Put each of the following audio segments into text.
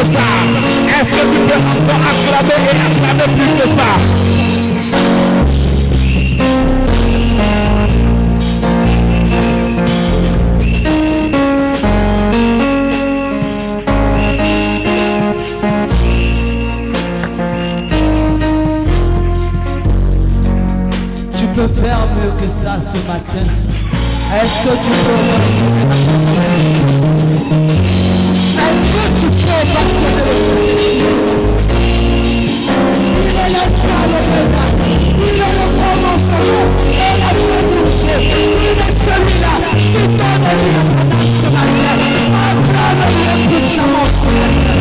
que ça? Est-ce que tu peux encore acclamer et acclamer plus que ça? Tu peux faire mieux que ça ce matin. Est-ce que tu peux ovationner la présence? Est-ce que tu peux ovationner le Saint-Esprit? Il est l'Alpha et l'Oméga. Il est le commencement et la fin du jour. Il est celui-là qui donne la vie ce matin. Acclame-le puissamment ce matin.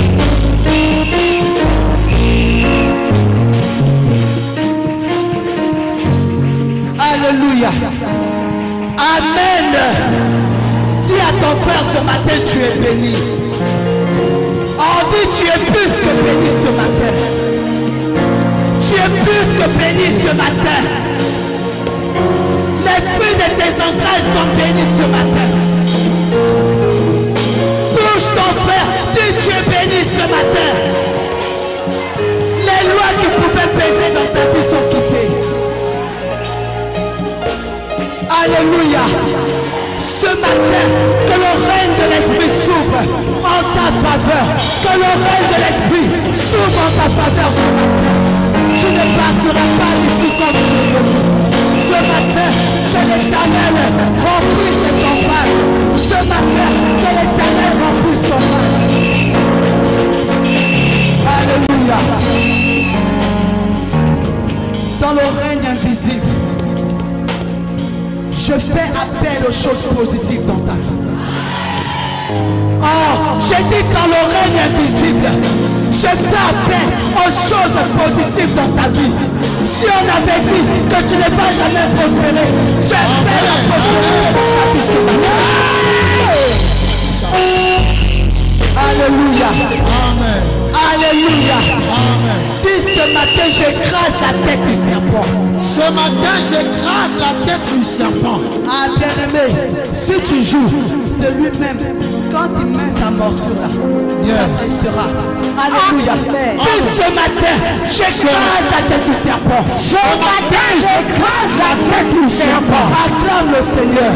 Alléluia. Amen. Dis à ton frère ce matin, tu es béni. On dit tu es plus que béni ce matin. Tu es plus que béni ce matin. Les fruits de tes entrailles sont bénis ce matin. Touche ton frère, dis tu es béni ce matin. Les lois qui pouvaient peser dans ta vie sont quittées. Alléluia. Ce matin, que le règne de l'Esprit s'ouvre en ta faveur. Que le règne de l'Esprit s'ouvre en ta faveur ce matin. Tu ne partiras pas d'ici comme tu veux. Ce matin, que l'Éternel remplisse ton vase. Ce matin, que l'Éternel remplisse ton vase. Alléluia. Dans le règne invisible, je fais appel aux choses positives dans ta vie. Oh, j'ai dit dans le règne invisible, je fais appel aux choses positives dans ta vie. Si on avait dit que tu ne vas jamais prospérer, je fais la prospérité dans ta vie ce matin. Alléluia. Amen. Alléluia. Amen. Dis ce matin, j'écrase la tête du serpent. Ce matin, j'écrase la tête du serpent. Ah bien-aimé, si tu joues, c'est lui-même. Quand il met sa morsure là, ça restera. Alléluia. Dis ce matin, j'écrase la tête du serpent. Ce matin, j'écrase la tête du serpent. Acclame le Seigneur.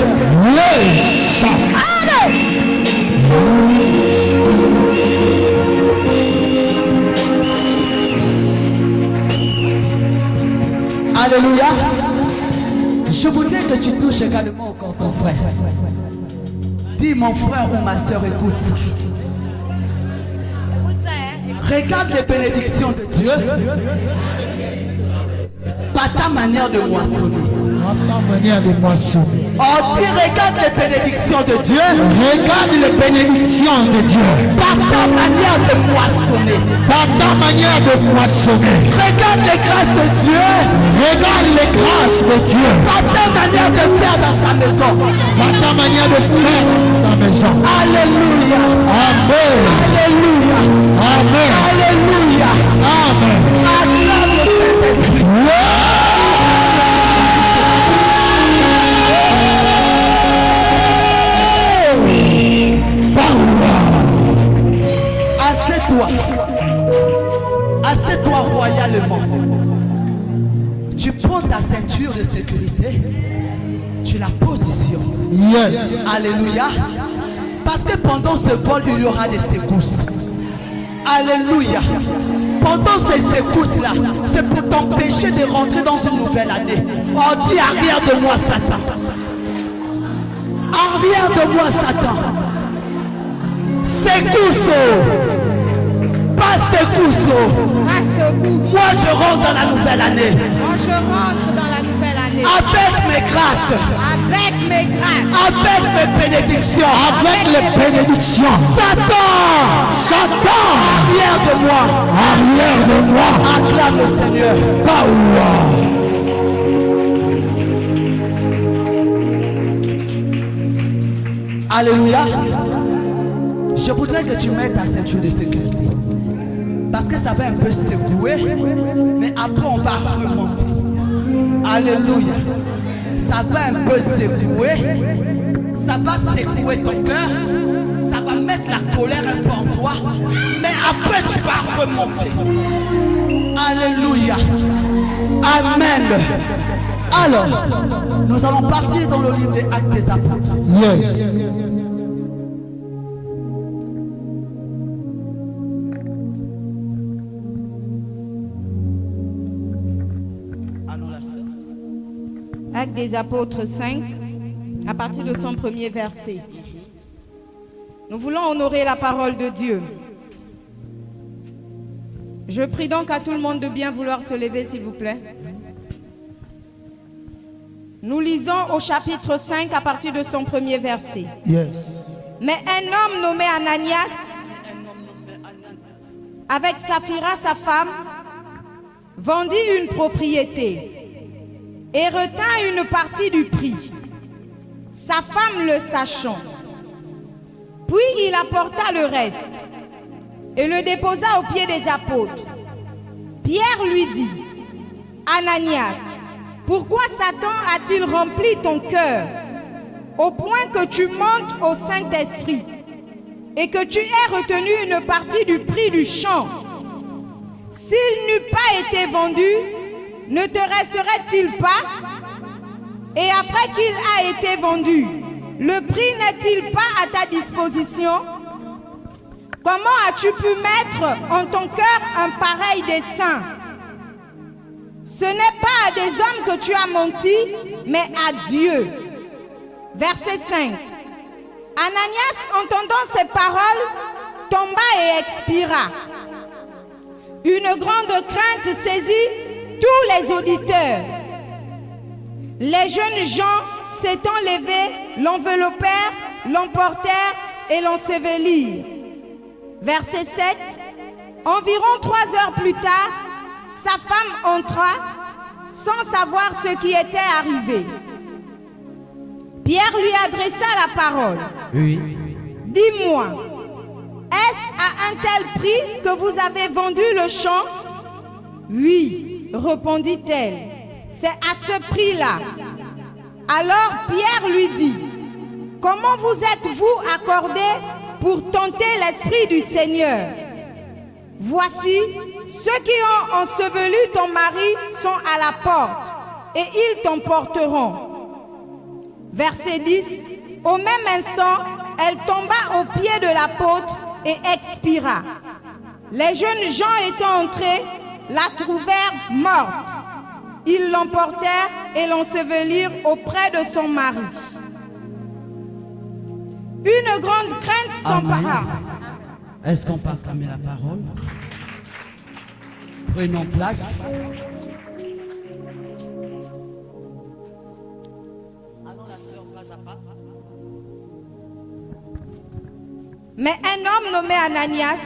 Alléluia. Je voudrais que tu touches également encore ton frère. Dis mon frère ou ma soeur, écoute ça. Regarde les bénédictions de Dieu. Pas ta manière de moissonner. Sa manière de moissonner. On dit regarde les bénédictions de Dieu. Regarde les bénédictions de Dieu. Pas ta manière de moissonner. Par ta manière de moissonner. Regarde les grâces de Dieu. Regarde les grâces de Dieu. Pas ta manière de faire dans sa maison. Par ta manière de faire dans sa maison. Alléluia. Amen. Alléluia. Amen. Alléluia. Amen. Acclame le Saint-Esprit. Assieds-toi royalement. Tu prends ta ceinture de sécurité, tu la positionnes. Yes. Alléluia. Parce que pendant ce vol, il y aura des secousses. Alléluia. Pendant ces secousses-là, c'est pour t'empêcher de rentrer dans une nouvelle année. On dit arrière de moi, Satan. Arrière de moi, Satan. Secousse. Pas secousse. Moi je rentre dans la nouvelle année. Moi je rentre dans la nouvelle année. Avec mes grâces. Avec mes grâces. Avec mes bénédictions. Avec les bénédictions. Satan. Satan. Arrière de moi. Arrière de moi. Acclame le Seigneur. Power. Alléluia. Je voudrais que tu mettes ta ceinture de sécurité. Parce que ça va un peu secouer. Mais après on va remonter. Alléluia. Ça va un peu secouer. Ça va secouer ton cœur. Ça va mettre peut-être la colère un peu en toi, mais après tu vas remonter. Alléluia. Amen. Alors, nous allons partir dans le livre des Actes des Apôtres. Yes. Allons la sœur. Actes des Apôtres 5, à partir de son premier verset. Nous voulons honorer la parole de Dieu. Je prie donc à tout le monde de bien vouloir se lever, s'il vous plaît. Nous lisons au chapitre 5 à partir de son premier verset. Yes. Mais un homme nommé Ananias, avec Saphira sa femme, vendit une propriété et retint une partie du prix, sa femme le sachant. Puis il apporta le reste et le déposa aux pieds des apôtres. Pierre lui dit, Ananias, pourquoi Satan a-t-il rempli ton cœur au point que tu montes au Saint-Esprit et que tu aies retenu une partie du prix du champ? S'il n'eût pas été vendu, ne te resterait-il pas? Et après qu'il a été vendu, le prix n'est-il pas à ta disposition? Comment as-tu pu mettre en ton cœur un pareil dessein? Ce n'est pas à des hommes que tu as menti, mais à Dieu. Verset 5. Ananias, entendant ces paroles, tomba et expira. Une grande crainte saisit tous les auditeurs. Les jeunes gens s'étant levés, l'enveloppèrent, l'emportèrent et l'ensevelirent. Verset 7. Environ 3 heures plus tard, sa femme entra sans savoir ce qui était arrivé. Pierre lui adressa la parole. Oui. Dis-moi, est-ce à un tel prix que vous avez vendu le champ? Oui, répondit-elle, c'est à ce prix-là. Alors Pierre lui dit, comment vous êtes-vous accordé pour tenter l'Esprit du Seigneur? Voici, ceux qui ont enseveli ton mari sont à la porte et ils t'emporteront. Verset 10. Au même instant, elle tomba aux pieds de l'apôtre et expira. Les jeunes gens étant entrés, la trouvèrent morte. Ils l'emportèrent et l'ensevelirent auprès de son mari. Une grande crainte s'empara. Est-ce qu'on peut acclamer la parole? Prenons place. Allons la sœur pas à pas. Mais un homme nommé Ananias,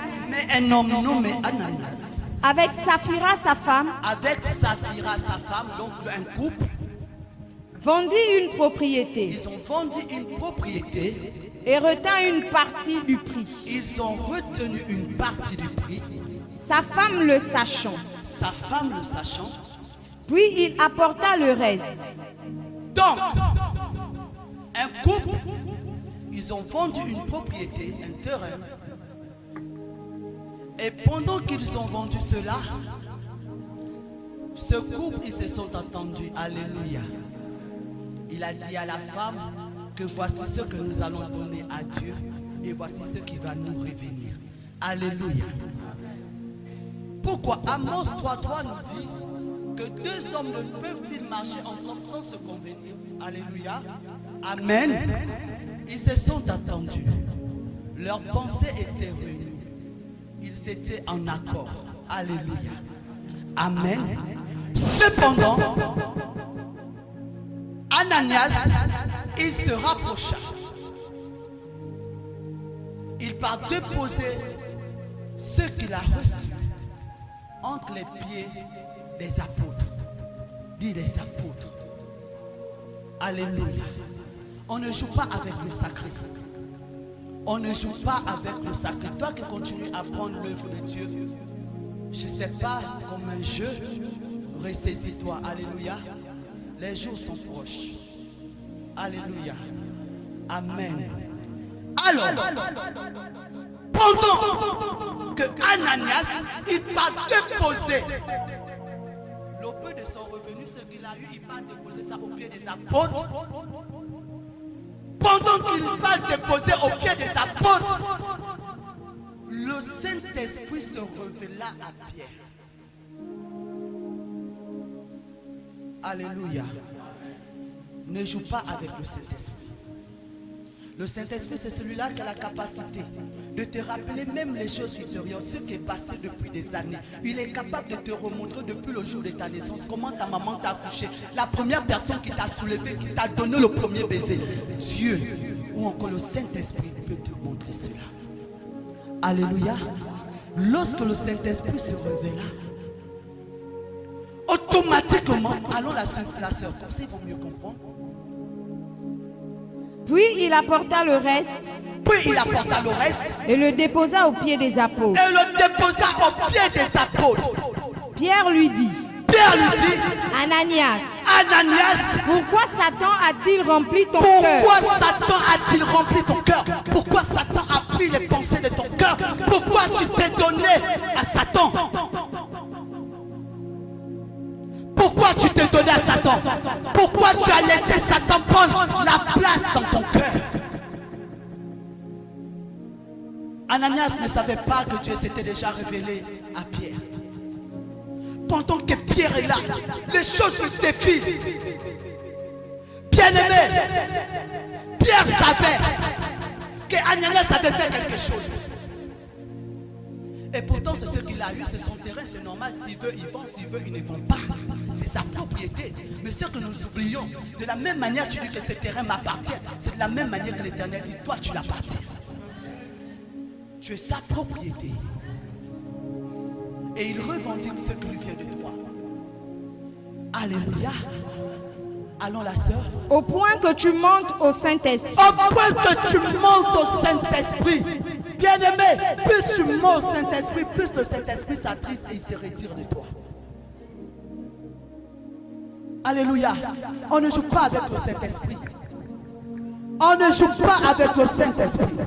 avec Saphira sa femme, donc un couple, vendit une propriété. Ils ont vendu une propriété et retint une partie du prix. Ils ont retenu une partie du prix. Sa femme le sachant. Puis il apporta le reste. Donc, un couple, ils ont vendu une propriété, un terrain. Et pendant qu'ils ont vendu cela, ce couple, ils se sont attendus. Alléluia. Il a dit à la femme que voici ce que nous allons donner à Dieu et voici ce qui va nous revenir. Alléluia. Pourquoi Amos 3:3 nous dit que 2 hommes ne peuvent-ils marcher ensemble sans se convenir? Alléluia. Amen. Ils se sont attendus. Leurs pensées étaient réunies. Ils étaient en accord. Alléluia. Amen. Cependant, Ananias, il se rapprocha. Il part déposer ce qu'il a reçu entre les pieds des apôtres. Dit les apôtres. Alléluia. On ne joue pas avec le sacré. On ne joue pas avec le sacré. Toi qui continues à prendre l'œuvre de Dieu, je ne sais pas, comme un jeu, ressaisis-toi. Alléluia. Les jours sont proches. Alléluia. Amen. Alors, Pendant que Ananias, il va déposer le peu de son revenu, ce qu'il a eu, il va déposer ça au pied des apôtres. Pendant qu'il va déposer au pied des apôtres, le Saint-Esprit se révéla à Pierre. Alléluia. Ne joue pas avec le Saint-Esprit. Le Saint-Esprit, c'est celui-là qui a la capacité de te rappeler même les choses ultérieures, ce qui est passé depuis des années. Il est capable de te remontrer depuis le jour de ta naissance, comment ta maman t'a accouché, la première personne qui t'a soulevé, qui t'a donné le premier baiser. Dieu, ou encore le Saint-Esprit peut te montrer cela. Alléluia. Lorsque le Saint-Esprit se révéla, automatiquement, allons la sœur, comme ça ils vont mieux comprendre. Puis il apporta le reste Et le déposa aux pieds des apôtres. le déposa au pied des apôtres. Pierre lui dit, Ananias, pourquoi Satan a-t-il rempli ton cœur? Pourquoi Satan a-t-il rempli ton cœur? Pourquoi Satan a pris les pensées de ton cœur? Pourquoi tu t'es donné à Satan? Pourquoi tu t'es donné à Satan? Pourquoi tu as laissé Satan prendre la place dans ton cœur? Ananias ne savait pas que Dieu s'était déjà révélé à Pierre. Pendant que Pierre est là, les choses lui défient. Bien-aimé, Pierre savait que Ananias avait fait quelque chose. Et pourtant, c'est ce qu'il a eu, c'est son terrain, c'est normal. S'il veut, il vend, s'il veut, il ne vend pas. C'est sa propriété. Mais ce que nous oublions, de la même manière tu dis que ce terrain m'appartient, c'est de la même manière que l'Éternel dit, toi tu l'appartiens. Tu es sa propriété. Et il revendique ce qui lui vient de toi. Alléluia. Allons la sœur. Au point que tu montes au Saint-Esprit. Au point que tu montes au Saint-Esprit. Bien-aimé, plus tu montes au Saint-Esprit, plus le Saint-Esprit s'attriste et il se retire de toi. Alléluia. On ne joue pas avec le Saint-Esprit. On ne joue pas avec le Saint-Esprit.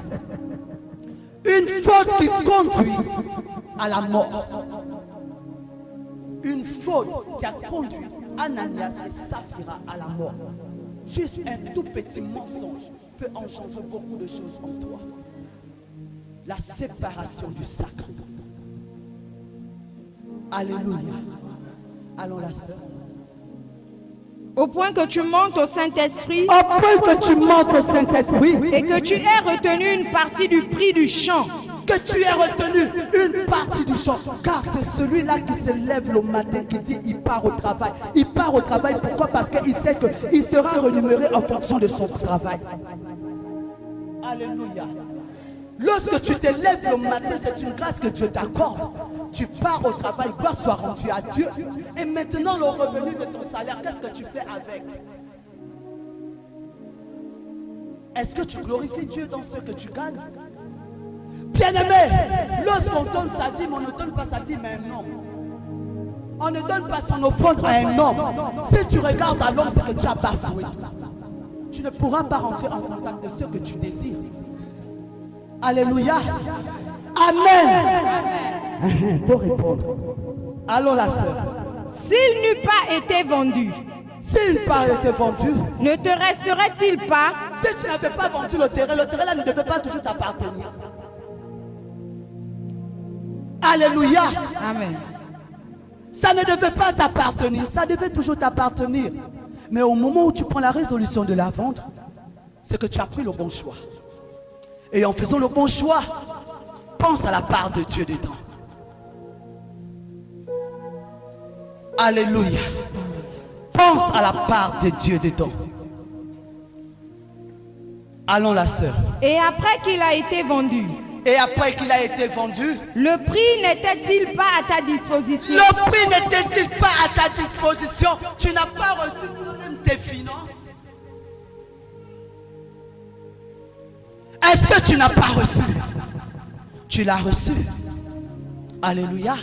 Une faute qui conduit à la mort. Une faute qui a conduit Ananias et Saphira à la mort. Juste un tout petit mensonge peut engendrer beaucoup de choses en toi. La séparation du sacre. Alléluia. Allons la sœur. Au point que tu montes au Saint-Esprit. Au point que tu montes au Saint-Esprit. Et que tu aies retenu une partie du prix du champ. Que tu aies retenu une partie du champ. Car c'est celui-là qui se lève le matin qui dit il part au travail. Il part au travail pourquoi? Parce qu'il sait qu'il sera rémunéré en fonction de son travail. Alléluia. Lorsque tu te lèves le matin, c'est une grâce que Dieu t'accorde. Tu pars au travail, gloire soit rendue à Dieu. Et maintenant, le revenu de ton salaire, qu'est-ce que tu fais avec? Est-ce que tu glorifies Dieu dans ce que tu gagnes? Bien-aimé, lorsqu'on donne sa dîme, on ne donne pas sa dîme à un homme. On ne donne pas son offrande à un homme. Si tu regardes à l'homme, c'est que tu as bafoué. Tu ne pourras pas rentrer en contact de ce que tu désires. Alléluia. Amen. Faut répondre. Allons la sœur. S'il n'eût pas été vendu, s'il n'eût pas été vendu, ne te resterait-il pas? Si tu n'avais pas vendu le terrain là ne devait pas toujours t'appartenir. Alléluia. Amen. Ça ne devait pas t'appartenir, ça devait toujours t'appartenir. Mais au moment où tu prends la résolution de la vendre, c'est que tu as pris le bon choix. Et en faisant le bon choix, pense à la part de Dieu dedans. Alléluia. Pense à la part de Dieu dedans. Allons la sœur. Et après qu'il a été vendu. Et après qu'il a été vendu, le prix n'était-il pas à ta disposition? Le prix n'était-il pas à ta disposition? Tu n'as pas reçu même tes finances? Est-ce que tu n'as pas reçu? Tu l'as reçu. Alléluia.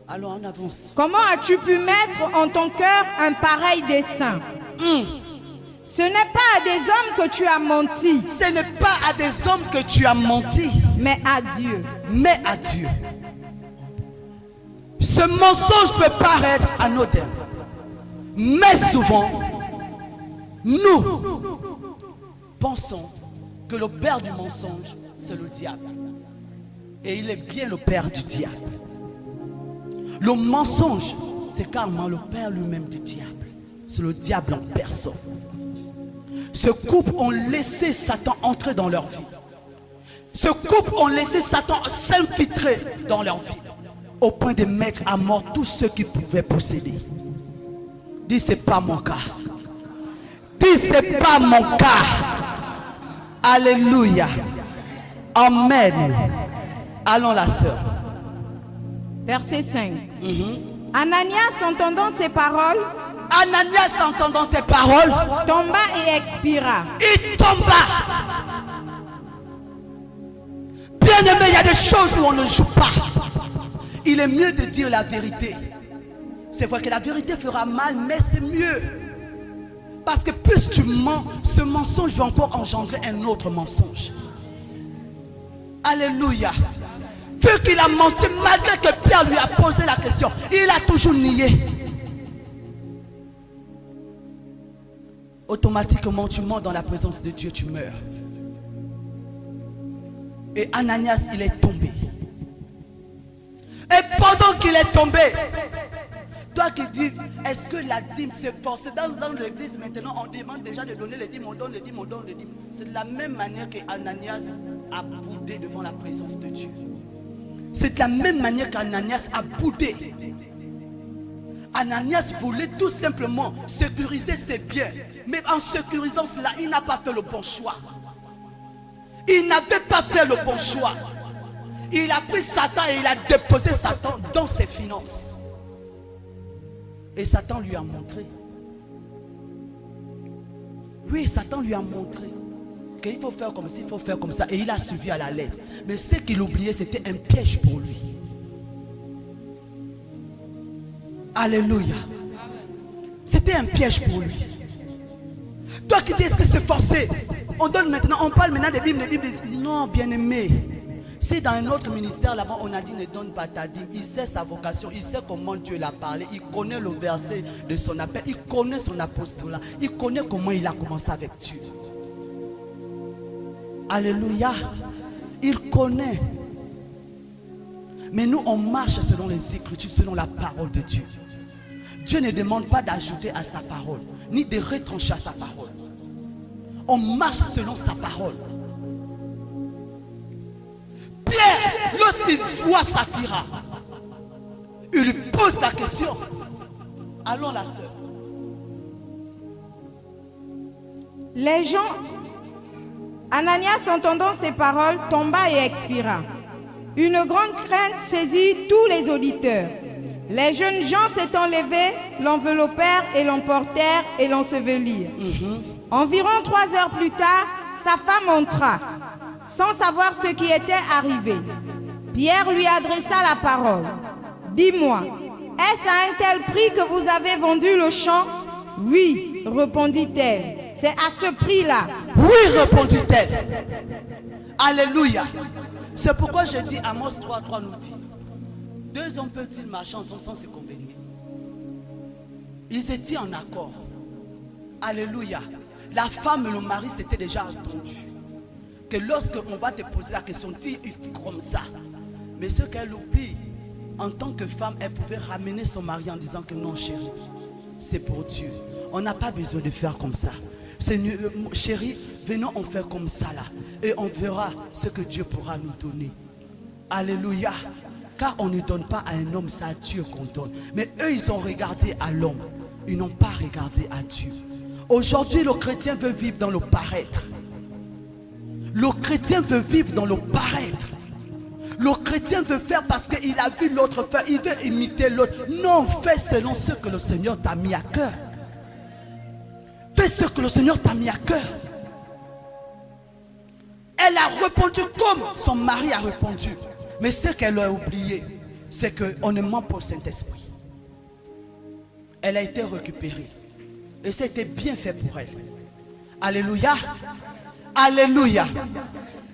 Allons, on avance. Comment as-tu pu mettre en ton cœur un pareil dessein? Ce n'est pas à des hommes que tu as menti, Ce n'est pas à des hommes que tu as menti, mais à Dieu. mais à Dieu. Ce mensonge peut paraître anodin, mais souvent, nous pensons que le père du mensonge, c'est le diable. Et il est bien le père du diable. Le mensonge, c'est carrément le père lui-même du diable. C'est le diable en personne. Ce couple ont laissé Satan entrer dans leur vie. Ce couple ont laissé Satan s'infiltrer dans leur vie, au point de mettre à mort tous ceux qui pouvaient posséder. Dis, c'est pas mon cas. Dis, c'est pas mon cas. Alléluia. Amen. Allons la sœur. Verset 5. Ananias, entendant ces paroles, Ananias, entendant ces paroles, tomba et expira. il tomba. Bien aimé, il y a des choses où on ne joue pas. Il est mieux de dire la vérité. C'est vrai que la vérité fera mal, mais c'est mieux. Parce que plus tu mens, ce mensonge va encore engendrer un autre mensonge. Alléluia. Vu qu'il a menti, malgré que Pierre lui a posé la question, il a toujours nié. Automatiquement, tu mens dans la présence de Dieu, tu meurs. Et Ananias, il est tombé. Et pendant qu'il est tombé, toi qui dis, est-ce que la dîme c'est forcé? Dans l'église maintenant, on demande déjà de donner les dîmes, on donne les dîmes, on donne les dîmes. C'est de la même manière que Ananias a boudé devant la présence de Dieu. C'est de la même manière qu'Ananias a boudé. Ananias voulait tout simplement sécuriser ses biens. Mais en sécurisant cela, il n'a pas fait le bon choix. Il n'avait pas fait le bon choix. Il a pris Satan et il a déposé Satan dans ses finances. Et Satan lui a montré. Oui, Satan lui a montré qu'il faut faire comme ça, il faut faire comme ça. Et il a suivi à la lettre. Mais ce qu'il oubliait, c'était un piège pour lui. Alléluia. C'était un piège pour lui. Toi qui dis, est-ce que c'est forcé? On donne maintenant, on parle maintenant des dîmes, non, bien aimé. Si dans un autre ministère là-bas, on a dit ne donne pas ta dîme, il sait sa vocation, il sait comment Dieu l'a parlé, il connaît le verset de son appel, il connaît son apostolat, il connaît comment il a commencé avec Dieu. Alléluia. Il connaît. Mais nous, on marche selon les Écritures, selon la parole de Dieu. Dieu ne demande pas d'ajouter à sa parole, ni de retrancher à sa parole. On marche selon sa parole. Pierre, lorsqu'il voit Saphira, il lui pose la question. Allons la sœur. Les gens, Ananias, entendant ces paroles, tomba et expira. Une grande crainte saisit tous les auditeurs. Les jeunes gens s'étant levés, l'enveloppèrent et l'emportèrent et l'ensevelirent. Environ 3 heures plus tard, sa femme entra, sans savoir ce qui était arrivé. Pierre lui adressa la parole. « Dis-moi, est-ce à un tel prix que vous avez vendu le champ ?»« Oui, répondit-elle. C'est à ce prix-là. » « Oui, répondit-elle. » Alléluia. C'est pourquoi je dis, Amos 3:3 nous dit, 2 hommes peuvent-ils marcher ensemble sans se convenir? Ils étaient en accord. Alléluia. La femme et le mari s'étaient déjà entendus. Que lorsque on va te poser la question, dis comme ça. Mais ce qu'elle oublie, en tant que femme, elle pouvait ramener son mari en disant que non, chérie, c'est pour Dieu. On n'a pas besoin de faire comme ça. Chérie, venons, on fait comme ça là. Et on verra ce que Dieu pourra nous donner. Alléluia. Car on ne donne pas à un homme, c'est à Dieu qu'on donne. Mais eux, ils ont regardé à l'homme. Ils n'ont pas regardé à Dieu. Aujourd'hui, le chrétien veut vivre dans le paraître. Le chrétien veut vivre dans le paraître. Le chrétien veut faire parce qu'il a vu l'autre faire. Il veut imiter l'autre. Non, fais selon ce que le Seigneur t'a mis à cœur. Fais ce que le Seigneur t'a mis à cœur. Elle a répondu comme son mari a répondu. Mais ce qu'elle a oublié, c'est qu'on ne ment pas au Saint-Esprit. Elle a été récupérée. Et c'était bien fait pour elle. Alléluia. Alléluia.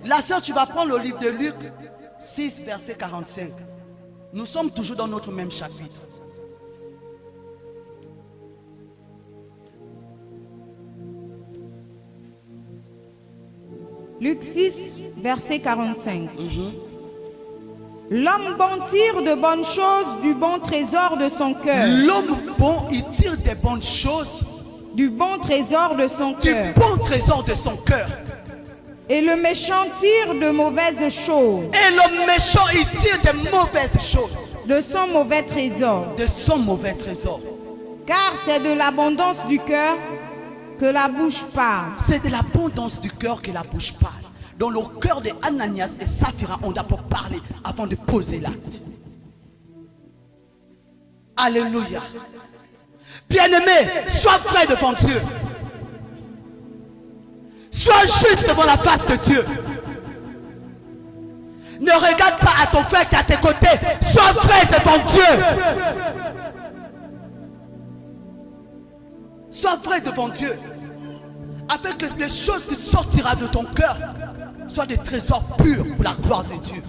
La sœur, tu vas prendre le livre de Luc 6, verset 45. Nous sommes toujours dans notre même chapitre. Luc 6, verset 45. L'homme bon tire de bonnes choses du bon trésor de son cœur. L'homme bon, il tire des bonnes choses Du bon trésor de son du cœur. bon trésor de son cœur. Et le méchant tire de mauvaises choses Et le méchant, il tire des mauvaises choses de son mauvais trésor. de son mauvais trésor. Car c'est de l'abondance du cœur que la bouche parle. C'est de l'abondance du cœur que la bouche parle. Dans le cœur de Ananias et Saphira, on doit pas parler avant de poser l'acte. Alléluia. Bien-aimé, sois vrai devant Dieu. Sois juste devant la face de Dieu. Ne regarde pas à ton frère qui est à tes côtés. Sois vrai devant Dieu. Sois vrai devant Dieu. Afin que les choses qui sortiront de ton cœur soient des trésors purs pour la gloire de Dieu.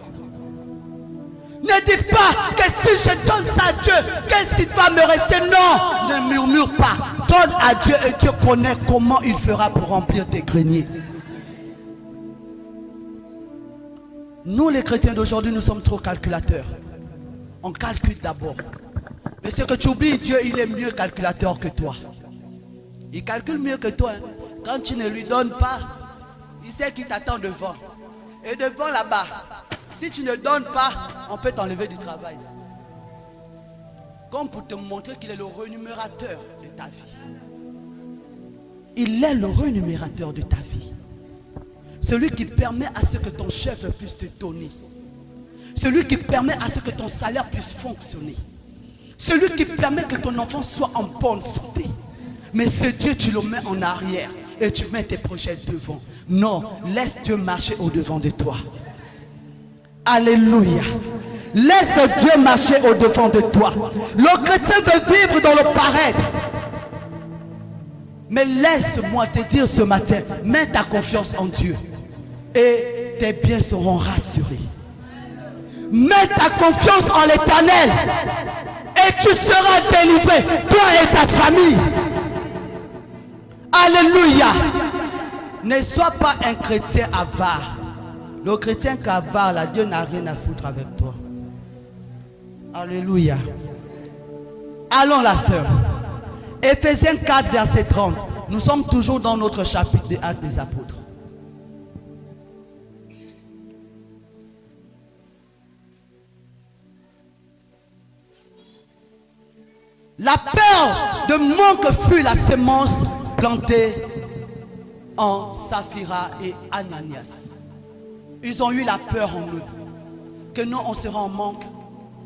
Ne dis pas que si je donne ça à Dieu, qu'est-ce qui va me rester? Non, ne murmure pas. Donne à Dieu et Dieu connaît comment il fera pour remplir tes greniers. Nous les chrétiens d'aujourd'hui, nous sommes trop calculateurs. On calcule d'abord. Mais ce que tu oublies, Dieu, il est mieux calculateur que toi. Il calcule mieux que toi. Hein. Quand tu ne lui donnes pas, il sait qu'il t'attend devant. Et devant là-bas, si tu ne donnes pas, on peut t'enlever du travail. Comme pour te montrer qu'il est le rémunérateur de ta vie. Il est le rémunérateur de ta vie. Celui qui permet à ce que ton chef puisse te donner. Celui qui permet à ce que ton salaire puisse fonctionner. Celui qui permet que ton enfant soit en bonne santé. Mais ce Dieu, tu le mets en arrière et tu mets tes projets devant. Non, laisse Dieu marcher au-devant de toi. Alléluia. Laisse Dieu marcher au-devant de toi. Le chrétien veut vivre dans le paraître. Mais laisse-moi te dire ce matin, mets ta confiance en Dieu et tes biens seront rassurés. Mets ta confiance en l'Éternel et tu seras délivré, toi et ta famille. Alléluia. Ne sois pas un chrétien avare. Le chrétien qui est avare, là, Dieu n'a rien à foutre avec toi. Alléluia. Allons la sœur. Éphésiens 4, verset 30. Nous sommes toujours dans notre chapitre des Actes des Apôtres. La peur de manque fut la sémence plantée en Saphira et Ananias. Ils ont eu la peur en eux. Que nous, on sera en manque.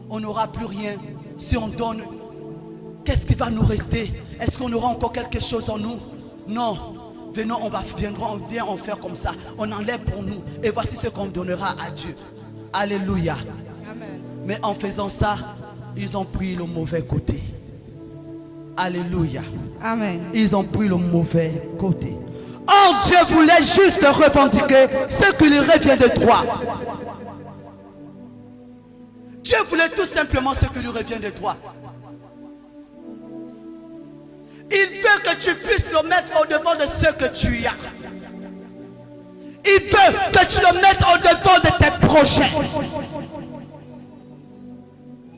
On n'aura plus rien. Si on donne, qu'est-ce qui va nous rester? Est-ce qu'on aura encore quelque chose en nous? Non. Venons, on vient en faire comme ça. On enlève pour nous. Et voici ce qu'on donnera à Dieu. Alléluia. Amen. Mais en faisant ça, ils ont pris le mauvais côté. Alléluia. Amen. Ils ont pris le mauvais côté. Or, Dieu voulait juste revendiquer ce qui lui revient de droit. Dieu voulait tout simplement ce qui lui revient de droit. Il veut que tu puisses le mettre au-devant de ce que tu as. Il veut que tu le mettes au-devant de tes projets.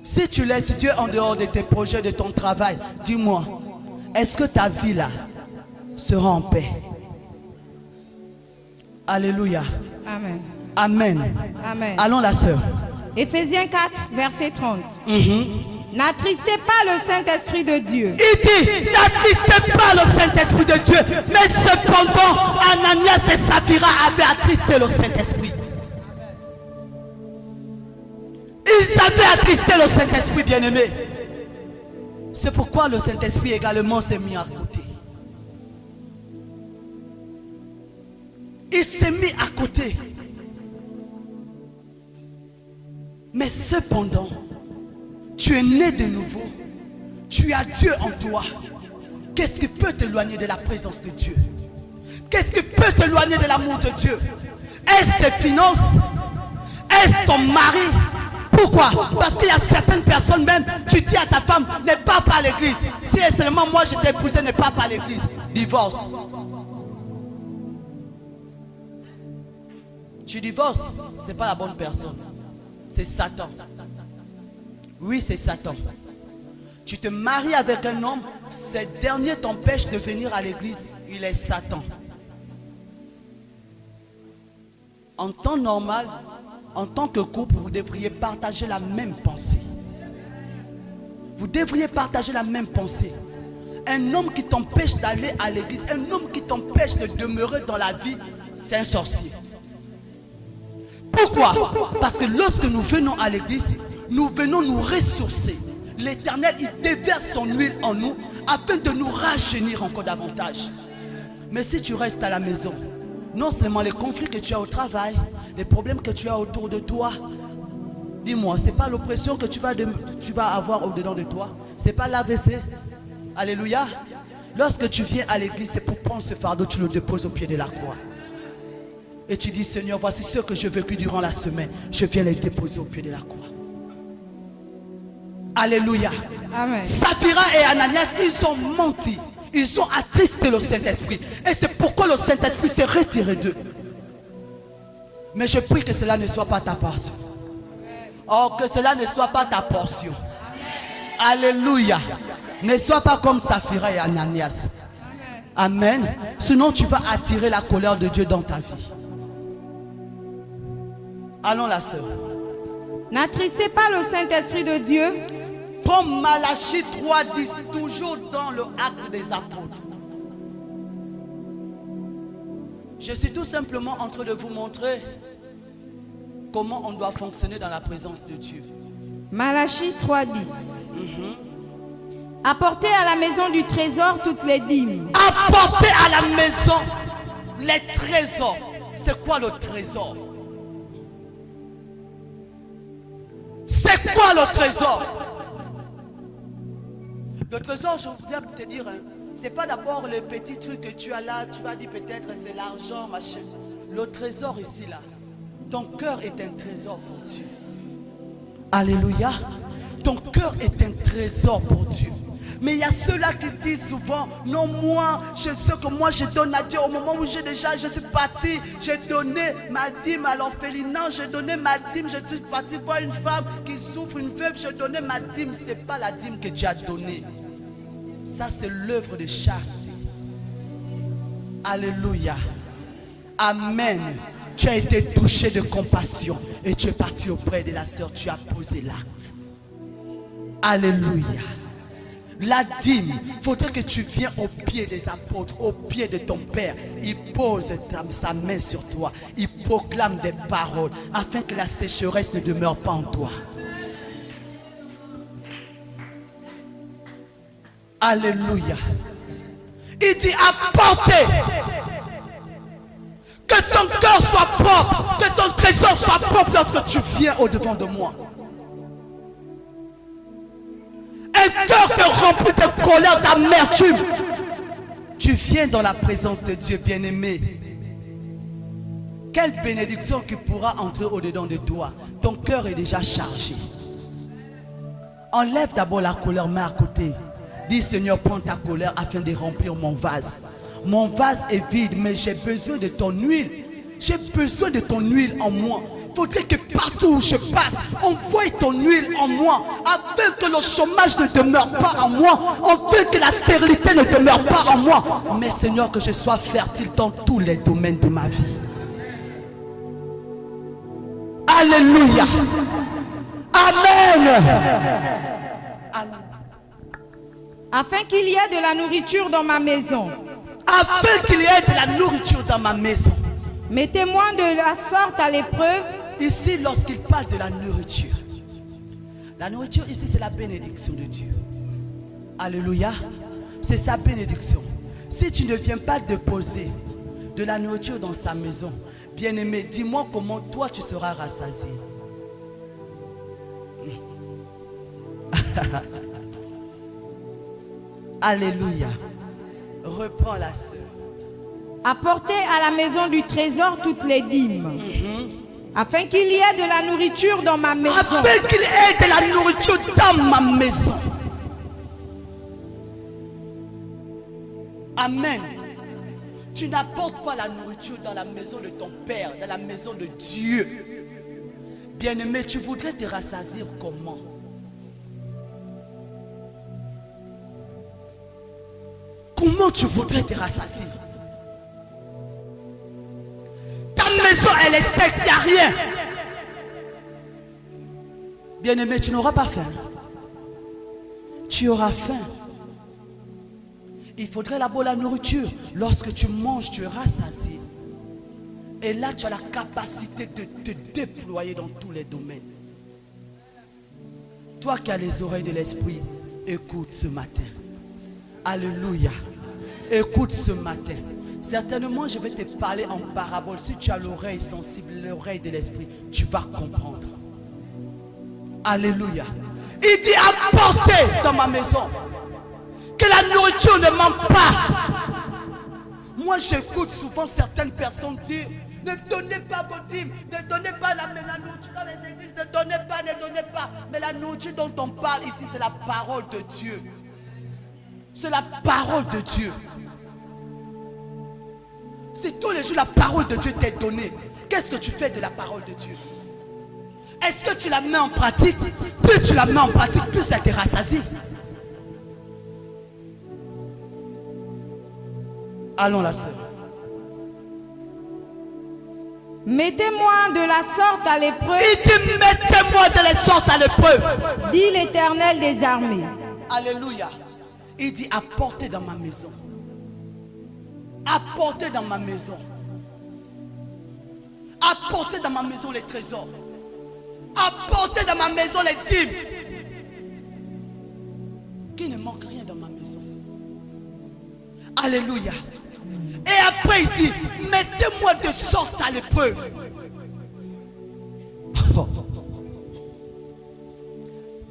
Si tu laisses Dieu en dehors de tes projets, de ton travail, dis-moi, est-ce que ta vie là sera en paix? Alléluia. Amen. Amen. Amen. Allons la sœur. Éphésiens 4, verset 30. N'attristez pas le Saint-Esprit de Dieu. Il dit, n'attristez pas le Saint-Esprit de Dieu. Mais cependant, Ananias et Saphira avaient attristé le Saint-Esprit. Ils avaient attristé le Saint-Esprit, bien-aimé. C'est pourquoi le Saint-Esprit également s'est mis à côté. Il s'est mis à côté. Mais cependant, tu es né de nouveau. Tu as Dieu en toi. Qu'est-ce qui peut t'éloigner de la présence de Dieu? Qu'est-ce qui peut t'éloigner de l'amour de Dieu? Est-ce tes finances? Est-ce ton mari? Pourquoi? Parce qu'il y a certaines personnes même, tu dis à ta femme, ne pars pas à l'église. Si seulement moi je t'ai épousé, ne pars pas à l'église. Divorce. Tu divorces, ce n'est pas la bonne personne. C'est Satan. Oui, c'est Satan. Tu te maries avec un homme, ce dernier t'empêche de venir à l'église, il est Satan. En temps normal, en tant que couple, vous devriez partager la même pensée. Vous devriez partager la même pensée. Un homme qui t'empêche d'aller à l'église, un homme qui t'empêche de demeurer dans la vie, c'est un sorcier. Pourquoi? Parce que lorsque nous venons à l'église, nous venons nous ressourcer. L'Éternel, il déverse son huile en nous afin de nous rajeunir encore davantage. Mais si tu restes à la maison, non seulement les conflits que tu as au travail, les problèmes que tu as autour de toi, dis-moi, ce n'est pas l'oppression que tu vas avoir au-dedans de toi. Ce n'est pas l'AVC. Alléluia. Lorsque tu viens à l'église, c'est pour prendre ce fardeau, tu le déposes au pied de la croix. Et tu dis, Seigneur, voici ce que j'ai vécu durant la semaine. Je viens les déposer au pied de la croix. Alléluia. Amen. Saphira et Ananias, ils ont menti. Ils ont attristé le Saint-Esprit. Et c'est pourquoi le Saint-Esprit s'est retiré d'eux. Mais je prie que cela ne soit pas ta portion. Oh, que cela ne soit pas ta portion. Alléluia. Ne sois pas comme Saphira et Ananias. Amen. Sinon tu vas attirer la colère de Dieu dans ta vie. Allons la sœur. N'attristez pas le Saint-Esprit de Dieu. Comme Malachie 3:10, toujours dans le acte des apôtres. Je suis tout simplement en train de vous montrer comment on doit fonctionner dans la présence de Dieu. Malachie 3:10. Apportez à la maison du trésor toutes les dîmes. Apportez à la maison les trésors. C'est quoi le trésor? C'est quoi le trésor? Le trésor, je voudrais te dire, ce n'est pas d'abord le petit truc que tu as là, tu vas dire peut-être c'est l'argent, machin. Le trésor ici, là, ton cœur est un trésor pour Dieu. Alléluia. Ton cœur est un trésor pour Dieu. Mais il y a ceux-là qui disent souvent, non, moi, ce que moi je donne à Dieu, au moment où je suis parti, j'ai donné ma dîme à l'orphelinat, j'ai donné ma dîme, je suis parti voir une femme qui souffre, une veuve, j'ai donné ma dîme. Ce n'est pas la dîme que Dieu a donnée. Ça, c'est l'œuvre de charité. Alléluia. Amen. Tu as été touché de compassion et tu es parti auprès de la sœur, tu as posé l'acte. Alléluia. La dîme, il faudrait que tu viennes au pied des apôtres, au pied de ton Père. Il pose sa main sur toi. Il proclame des paroles afin que la sécheresse ne demeure pas en toi. Alléluia. Il dit apportez. Que ton cœur soit propre, que ton trésor soit propre lorsque tu viens au-devant de moi. Un cœur qui est rempli de colère, d'amertume. Tu viens dans la présence de Dieu, bien-aimé. Quelle bénédiction qui pourra entrer au-dedans de toi. Ton cœur est déjà chargé. Enlève d'abord la colère, mets à côté. Dis Seigneur, prends ta colère afin de remplir mon vase. Mon vase est vide, mais j'ai besoin de ton huile. J'ai besoin de ton huile en moi. Il faudrait que partout où je passe, envoie ton huile en moi, afin que le chômage ne demeure pas en moi, afin que la stérilité ne demeure pas en moi. Mais Seigneur, que je sois fertile dans tous les domaines de ma vie. Alléluia. Amen. Afin qu'il y ait de la nourriture dans ma maison. Afin qu'il y ait de la nourriture dans ma maison. Mettez-moi de la sorte à l'épreuve. Ici, lorsqu'il parle de la nourriture ici, c'est la bénédiction de Dieu. Alléluia. C'est sa bénédiction. Si tu ne viens pas déposer de la nourriture dans sa maison, bien-aimé, dis-moi comment toi tu seras rassasié. Alléluia. Reprends la sœur. apportez à la maison du trésor toutes les dîmes, afin qu'il y ait de la nourriture dans ma maison. Afin qu'il y ait de la nourriture dans ma maison. Amen. Tu n'apportes pas la nourriture dans la maison de ton Père, dans la maison de Dieu. Bien-aimé, tu voudrais te rassasier comment? Comment tu voudrais te rassasier? Ta maison, elle est sec, il n'y a rien. Bien-aimé, tu n'auras pas faim. Tu auras faim. Il faudrait d'abord la nourriture. Lorsque tu manges, tu es rassasié. Et là, tu as la capacité de te déployer dans tous les domaines. Toi qui as les oreilles de l'esprit, écoute ce matin. Alléluia. Écoute ce matin. Certainement, je vais te parler en parabole. Si tu as l'oreille sensible, l'oreille de l'esprit, tu vas comprendre. Alléluia. Il dit apportez dans ma maison. Que la nourriture ne manque pas. Moi, j'écoute souvent certaines personnes dire ne donnez pas vos dîmes, ne donnez pas la nourriture dans les églises, ne donnez pas, ne donnez pas. Mais la nourriture dont on parle ici, c'est la parole de Dieu. C'est la parole de Dieu. Si tous les jours la parole de Dieu t'est donnée, qu'est-ce que tu fais de la parole de Dieu? Est-ce que tu la mets en pratique? Plus tu la mets en pratique, plus ça te rassasie. Allons la sœur. Mettez-moi de la sorte à l'épreuve. Il dit mettez-moi de la sorte à l'épreuve. Dit l'Éternel des armées. Alléluia. Il dit apportez dans ma maison. Apportez dans ma maison. Apportez dans ma maison les trésors. Apportez dans ma maison les dîmes. Qu'il ne manque rien dans ma maison. Alléluia. Et après il dit mettez-moi de sorte à l'épreuve.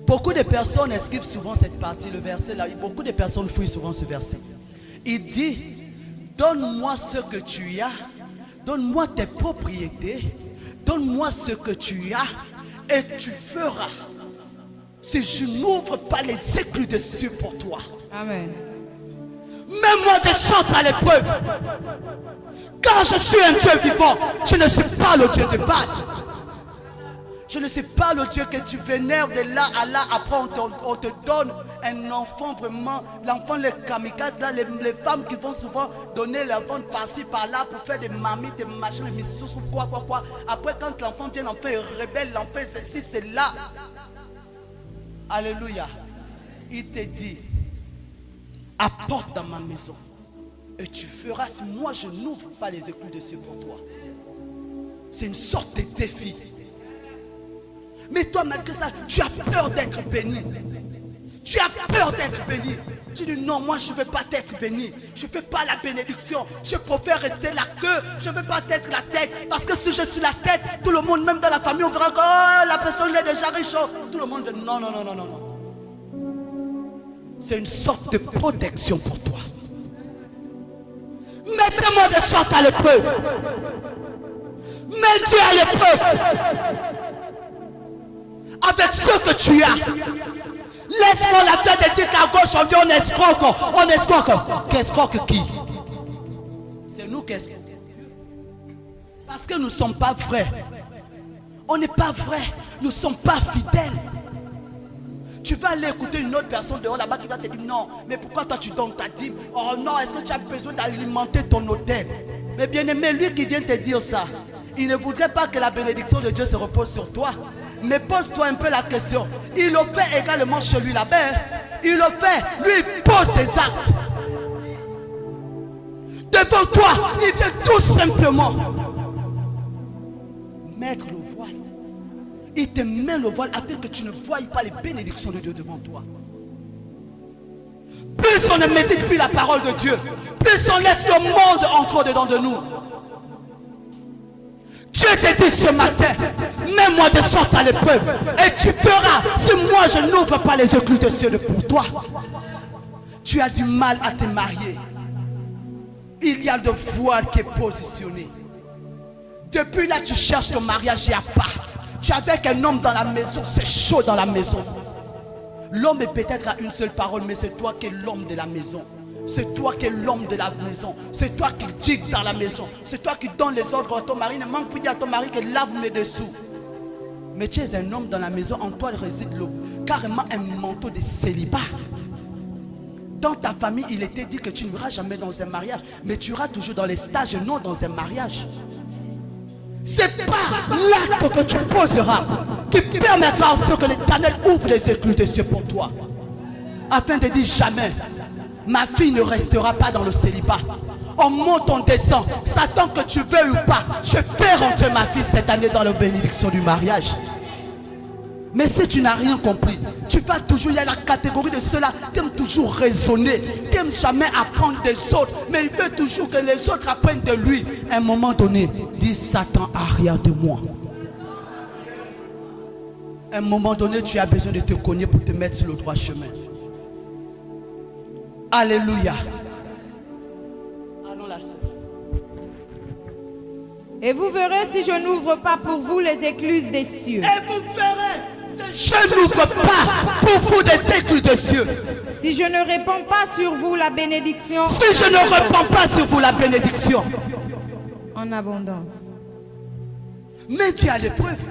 Beaucoup de personnes esquivent souvent cette partie, le verset là. Beaucoup de personnes fuient souvent ce verset. Il dit donne-moi ce que tu as, donne-moi tes propriétés, donne-moi ce que tu as et tu feras. Si je n'ouvre pas les écluses des cieux pour toi. Amen. Mets-moi de sorte à l'épreuve. Car je suis un Dieu vivant. Je ne suis pas le Dieu de Baal. Je ne suis pas le Dieu que tu vénères de là à là. Après on te donne un enfant vraiment. L'enfant les kamikazes là, les femmes qui vont souvent donner l'enfant par-ci par-là pour faire des mamies, des machins, des missous, quoi. Après quand l'enfant vient, l'enfant est rebelle, l'enfant est ceci, c'est là. Alléluia. Il te dit apporte dans ma maison et tu feras si moi je n'ouvre pas les écluses de cieux pour toi. C'est une sorte de défi. Mais toi malgré ça, tu as peur d'être béni. Tu as peur d'être béni. Tu dis non, moi je ne veux pas être béni. Je ne veux pas la bénédiction. Je préfère rester la queue. Je ne veux pas être la tête. Parce que si je suis la tête, tout le monde, même dans la famille, on verra que oh, la personne est déjà riche. Tout le monde dit non. C'est une sorte de protection pour toi. Mettez-moi de sorte à l'épreuve. Mets Dieu à l'épreuve. Avec ce que tu as. Laisse-moi la tête et dire qu'à gauche on dit on escroque. On escroque. Qu'escroque qui? C'est nous qui escroquons. Parce que nous ne sommes pas vrais. On n'est pas vrais. Nous ne sommes pas fidèles. Tu vas aller écouter une autre personne dehors là-bas qui va te dire non, mais pourquoi toi tu donnes ta dîme? Oh non, est-ce que tu as besoin d'alimenter ton hôtel? Mais bien aimé, lui qui vient te dire ça, il ne voudrait pas que la bénédiction de Dieu se repose sur toi. Mais pose-toi un peu la question. Il le fait également chez lui là-bas. Il le fait, lui il pose des actes. Devant toi, il vient tout simplement mettre le voile. Il te met le voile afin que tu ne voies pas les bénédictions de Dieu devant toi. Plus on ne médite plus la parole de Dieu, plus on laisse le monde entrer dedans de nous. Dieu te dit ce matin, mets-moi de sorte à l'épreuve et tu feras si moi je n'ouvre pas les écluses de cieux pour toi. Tu as du mal à te marier. Il y a de voile qui est positionné. Depuis là, tu cherches ton mariage, il n'y a pas. Tu es avec un homme dans la maison, c'est chaud dans la maison. L'homme est peut-être à une seule parole, mais c'est toi qui es l'homme de la maison. C'est toi qui es l'homme de la maison. C'est toi qui dictes dans la maison. C'est toi qui donne les ordres à ton mari. Ne manque plus dire à ton mari que lave mes dessous. Mais tu es un homme dans la maison, en toi réside carrément un manteau de célibat. Dans ta famille, il était dit que tu n'iras jamais dans un mariage, mais tu iras toujours dans les stages, non dans un mariage. C'est pas l'acte que tu poseras qui permettra à ce que l'Éternel ouvre les écluses de cieux pour toi. Afin de dire jamais, ma fille ne restera pas dans le célibat. On monte, on descend. Satan, que tu veux ou pas, je fais rentrer ma fille cette année dans la bénédiction du mariage. Mais si tu n'as rien compris, tu vas toujours, il y a la catégorie de ceux-là qui aiment toujours raisonner, qui n'aiment jamais apprendre des autres, mais il veut toujours que les autres apprennent de lui. À un moment donné, dis Satan, arrière de moi. À un moment donné, tu as besoin de te cogner pour te mettre sur le droit chemin. Alléluia. Allons la sœur. Et vous verrez si je n'ouvre pas pour vous les écluses des cieux. Et vous verrez, je n'ouvre pas pour vous des écluses des cieux. Si je ne répands pas sur vous la bénédiction. Si je ne répands pas sur vous la bénédiction. En abondance. Mais Dieu a l'épreuve.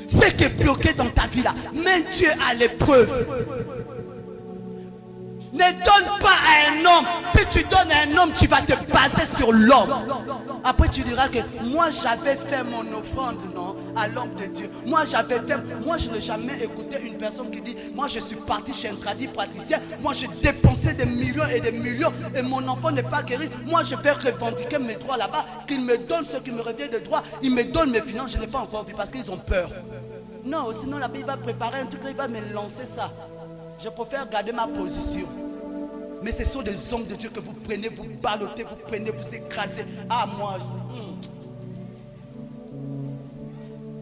Ce qui est bloqué dans ta vie là, mais Dieu a l'épreuve. Ne donne pas à un homme. Si tu donnes à un homme, tu vas te baser sur l'homme. Après tu diras que moi j'avais fait mon offrande, non, à l'homme de Dieu. Moi j'avais fait, moi je n'ai jamais écouté une personne qui dit, moi je suis parti chez un tradit praticien, moi j'ai dépensé des millions et mon enfant n'est pas guéri. Moi je vais revendiquer mes droits là-bas, qu'il me donne ce qui me revient de droit, il me donne mes finances, je n'ai pas encore vu parce qu'ils ont peur. Non, sinon la Bible va préparer un truc, il va me lancer ça. Je préfère garder ma position. Mais ce sont des hommes de Dieu que vous prenez, vous ballottez, vous prenez, vous écrasez. Ah, moi.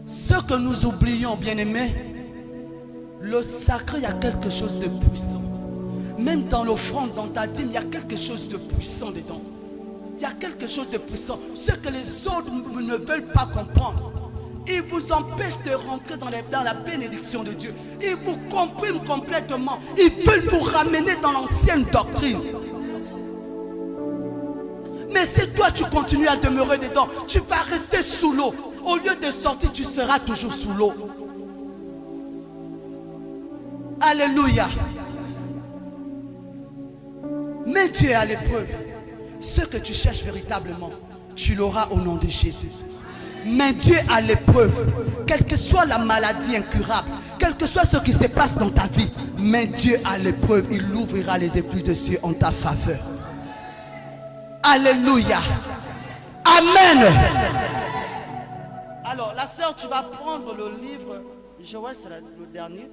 Ce que nous oublions, bien-aimés, le sacré, il y a quelque chose de puissant. Même dans l'offrande, dans ta dîme, il y a quelque chose de puissant dedans. Il y a quelque chose de puissant. Ce que les autres ne veulent pas comprendre. Ils vous empêchent de rentrer dans la bénédiction de Dieu. Ils vous compriment complètement. Ils veulent vous ramener dans l'ancienne doctrine. Mais si toi tu continues à demeurer dedans, tu vas rester sous l'eau. Au lieu de sortir, tu seras toujours sous l'eau. Alléluia. Mais Dieu est à l'épreuve. Ce que tu cherches véritablement, tu l'auras au nom de Jésus. Mais Dieu a l'épreuve, quelle que soit la maladie incurable, quel que soit ce qui se passe dans ta vie, mais Dieu a l'épreuve, il ouvrira les écluses de cieux en ta faveur. Alléluia. Amen. Alors la sœur, tu vas prendre le livre, Joël c'est le dernier.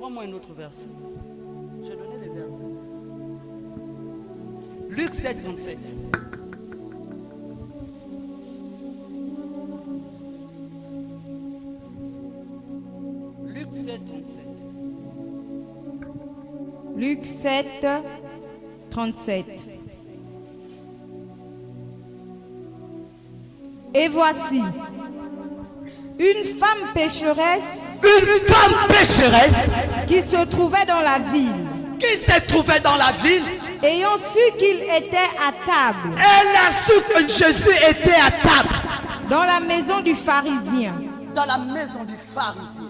Prends-moi un autre verset. Je vais donner les versets. Luc 7, 37. Luc 7, 37. Luc 7, 37. Et voici, une femme pécheresse qui se trouvait dans la ville. Qui se trouvait dans la ville? Ayant su qu'il était à table. Elle a su que Jésus était à table. Dans la maison du pharisien. Dans la maison du pharisien.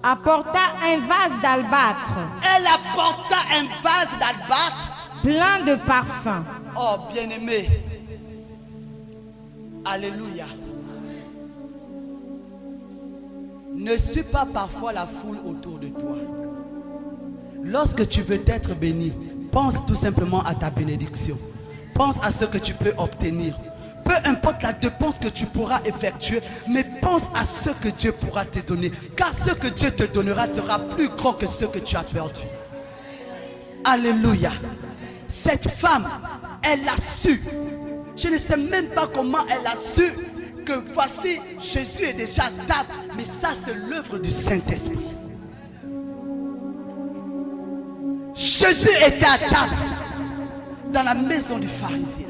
Apporta un vase d'albâtre. Elle apporta un vase d'albâtre. Plein de parfums. Oh bien-aimé. Alléluia. Ne suis pas parfois la foule autour de toi. Lorsque tu veux être béni, pense tout simplement à ta bénédiction. Pense à ce que tu peux obtenir. Peu importe la dépense que tu pourras effectuer, mais pense à ce que Dieu pourra te donner. Car ce que Dieu te donnera sera plus grand que ce que tu as perdu. Alléluia. Cette femme, elle a su. Je ne sais même pas comment elle a su que voici, Jésus est déjà à table. Mais ça, c'est l'œuvre du Saint-Esprit. Jésus était à table dans la maison du pharisien.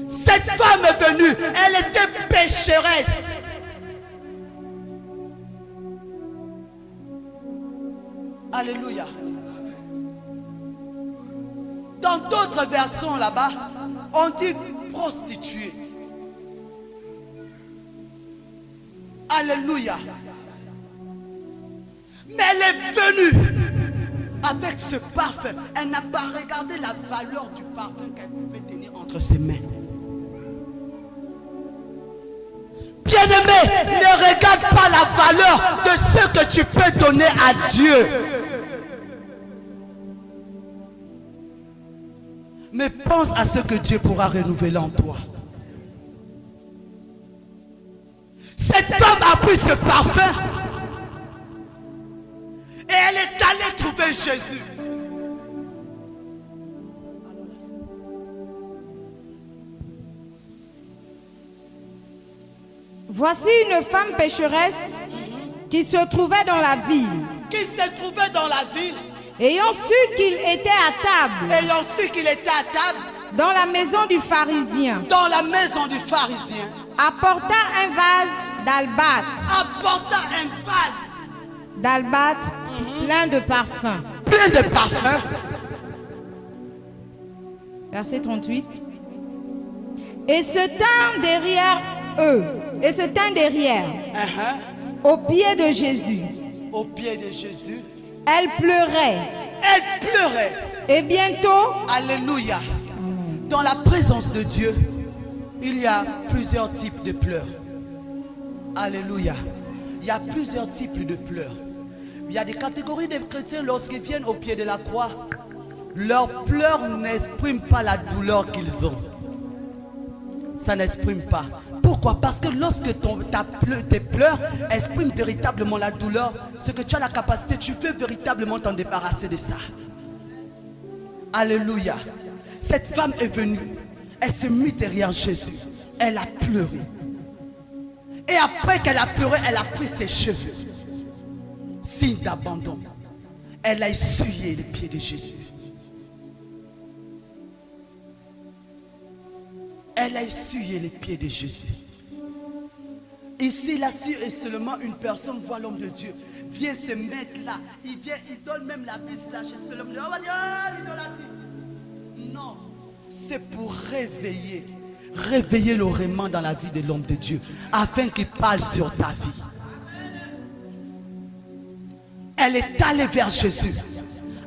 Cette femme est venue, elle était pécheresse. Alléluia. Dans d'autres versions là-bas, on dit prostituée. Alléluia. Mais elle est venue avec ce parfum. Elle n'a pas regardé la valeur du parfum qu'elle pouvait tenir entre ses mains. Bien-aimé, ne regarde pas la valeur de ce que tu peux donner à Dieu. Mais pense à ce que Dieu pourra renouveler en toi. Cette femme a pris ce parfum et elle est allée trouver Jésus. Voici une femme pécheresse qui se trouvait dans la ville. Qui se trouvait dans la ville. Ayant su qu'il était à table. Ayant su qu'il était à table. Dans la maison du pharisien. Dans la maison du pharisien. Apporta un vase d'albâtre. Apporta un vase d'albâtre plein de parfums. Plein de parfums. Verset 38. Et se tint derrière eux. Et se tint derrière. Au pied de Jésus. Au pied de Jésus. Elle pleurait. Elle pleurait. Et bientôt. Alléluia. Dans la présence de Dieu, il y a plusieurs types de pleurs. Alléluia. Il y a plusieurs types de pleurs. Il y a des catégories de chrétiens lorsqu'ils viennent au pied de la croix. Leurs pleurs n'expriment pas la douleur qu'ils ont. Ça n'exprime pas. Pourquoi? Parce que lorsque tes pleurs expriment véritablement la douleur, ce que tu as la capacité, tu veux véritablement t'en débarrasser de ça. Alléluia. Cette femme est venue, elle s'est mise derrière Jésus, elle a pleuré. Et après qu'elle a pleuré, elle a pris ses cheveux, signe d'abandon. Elle a essuyé les pieds de Jésus. Elle a essuyé les pieds de Jésus. Ici, là, si seulement une personne voit l'homme de Dieu, vient se mettre là, il vient, il donne même la bise sur la chaise de l'homme de Dieu. On va dire, ah, l'idolâtrie. Non, c'est pour réveiller le rément dans la vie de l'homme de Dieu, afin qu'il parle sur ta vie. Elle est allée vers Jésus,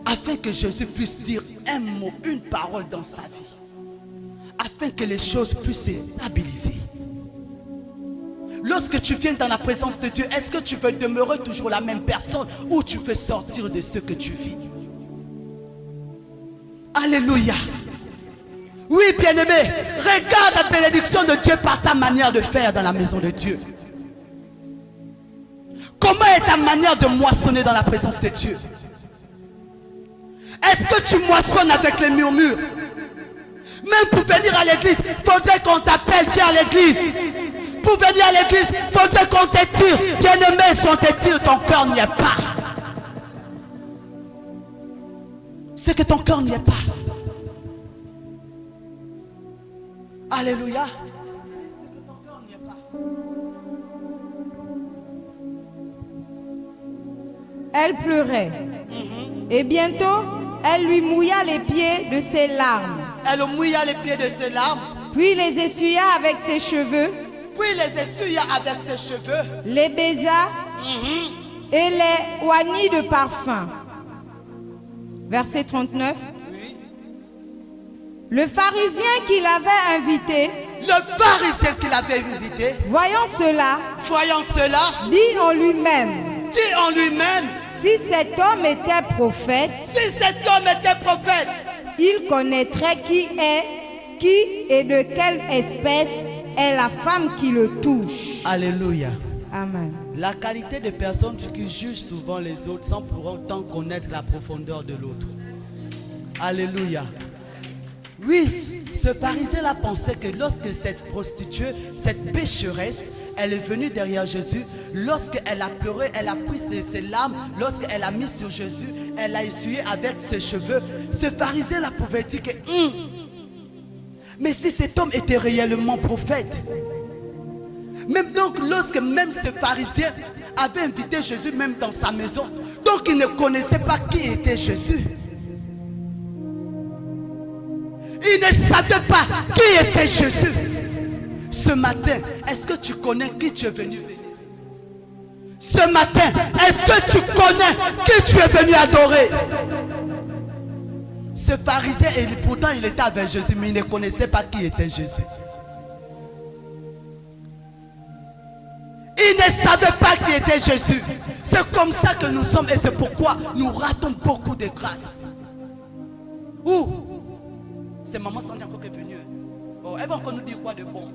afin que Jésus puisse dire un mot, une parole dans sa vie, afin que les choses puissent se stabiliser. Lorsque tu viens dans la présence de Dieu, est-ce que tu veux demeurer toujours la même personne ou tu veux sortir de ce que tu vis? Alléluia. Oui, bien-aimé, regarde la bénédiction de Dieu par ta manière de faire dans la maison de Dieu. Comment est ta manière de moissonner dans la présence de Dieu? Est-ce que tu moissonnes avec les murmures? Même pour venir à l'église, il faudrait qu'on t'appelle, viens à l'église. Pour venir à l'église, il faudrait qu'on t'étire. Bien-aimé, si on t'étire, ton cœur n'y est pas. C'est que ton cœur n'y est pas. Alléluia. C'est que ton cœur n'y est pas. Elle pleurait. Et bientôt, elle lui mouilla les pieds de ses larmes. Elle mouilla les pieds de ses larmes. Puis les essuya avec ses cheveux. Les baisa et les oignit de parfum. Verset 39. Oui. Le pharisien qui l'avait invité. Voyant cela, dit en lui-même. Si cet homme était prophète, il connaîtrait qui et de quelle espèce est la femme qui le touche. Alléluia. Amen. La qualité de personnes qui jugent souvent les autres sans pour autant connaître la profondeur de l'autre. Alléluia. Oui, ce pharisien-là pensait que lorsque cette prostituée, cette pécheresse, elle est venue derrière Jésus, lorsqu'elle a pleuré, elle a pris ses larmes, lorsqu'elle a mis sur Jésus, elle a essuyé avec ses cheveux. Ce pharisien-là pouvait dire que mais si cet homme était réellement prophète, même donc lorsque même ce pharisien avait invité Jésus même dans sa maison, donc il ne connaissait pas qui était Jésus. Il ne savait pas qui était Jésus. Ce matin, est-ce que tu connais qui tu es venu bénir? Ce matin, est-ce que tu connais qui tu es venu adorer? Ce pharisien, et pourtant il était avec Jésus, mais il ne connaissait pas qui était Jésus. Il ne savait pas qui était Jésus. C'est comme ça que nous sommes et c'est pourquoi nous ratons beaucoup de grâce. Où? C'est maman Sandy encore qui est venue. Oh, elle va encore nous dire quoi de bon?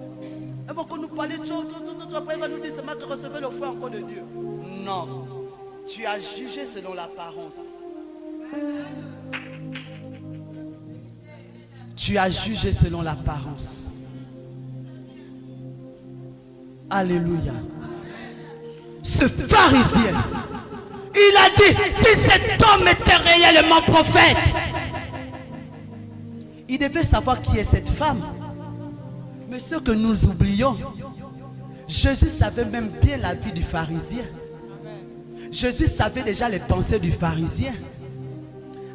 Elle va encore nous parler de choses. Après elle va nous dire c'est moi qui recevais le feu encore de Dieu. Non. Tu as jugé selon l'apparence. Tu as jugé selon l'apparence. Alléluia. Ce pharisien, il a dit, si cet homme était réellement prophète, il devait savoir qui est cette femme. Mais ce que nous oublions, Jésus savait même bien la vie du pharisien. Jésus savait déjà les pensées du pharisien.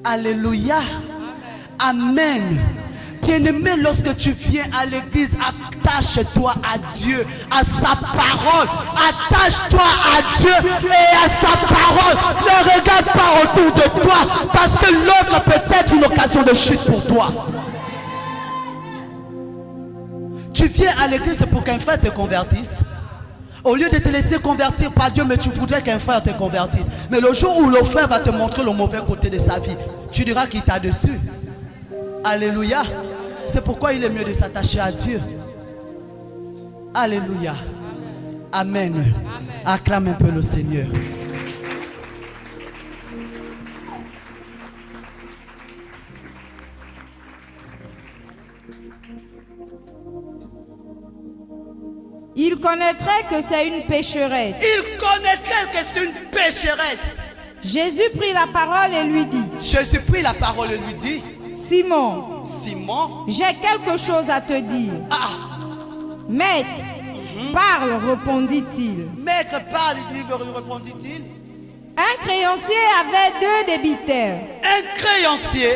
Alléluia. Amen. Bien-aimé, lorsque tu viens à l'église, attache-toi à Dieu, à sa parole. Attache-toi à Dieu et à sa parole. Ne regarde pas autour de toi, parce que l'autre peut être une occasion de chute pour toi. Tu viens à l'église pour qu'un frère te convertisse. Au lieu de te laisser convertir par Dieu, mais tu voudrais qu'un frère te convertisse. Mais le jour où le frère va te montrer le mauvais côté de sa vie, tu diras qu'il t'a dessus. Alléluia. C'est pourquoi il est mieux de s'attacher à Dieu. Alléluia. Amen. Amen. Acclame un peu le Seigneur. Il connaîtrait que c'est une pécheresse. Il connaîtrait que c'est une pécheresse. Jésus prit la parole et lui dit. Jésus prit la parole et lui dit. Simon, Simon, j'ai quelque chose à te dire. Maître, parle, répondit-il. Maître, parle, répondit-il. Un créancier avait deux débiteurs. Un créancier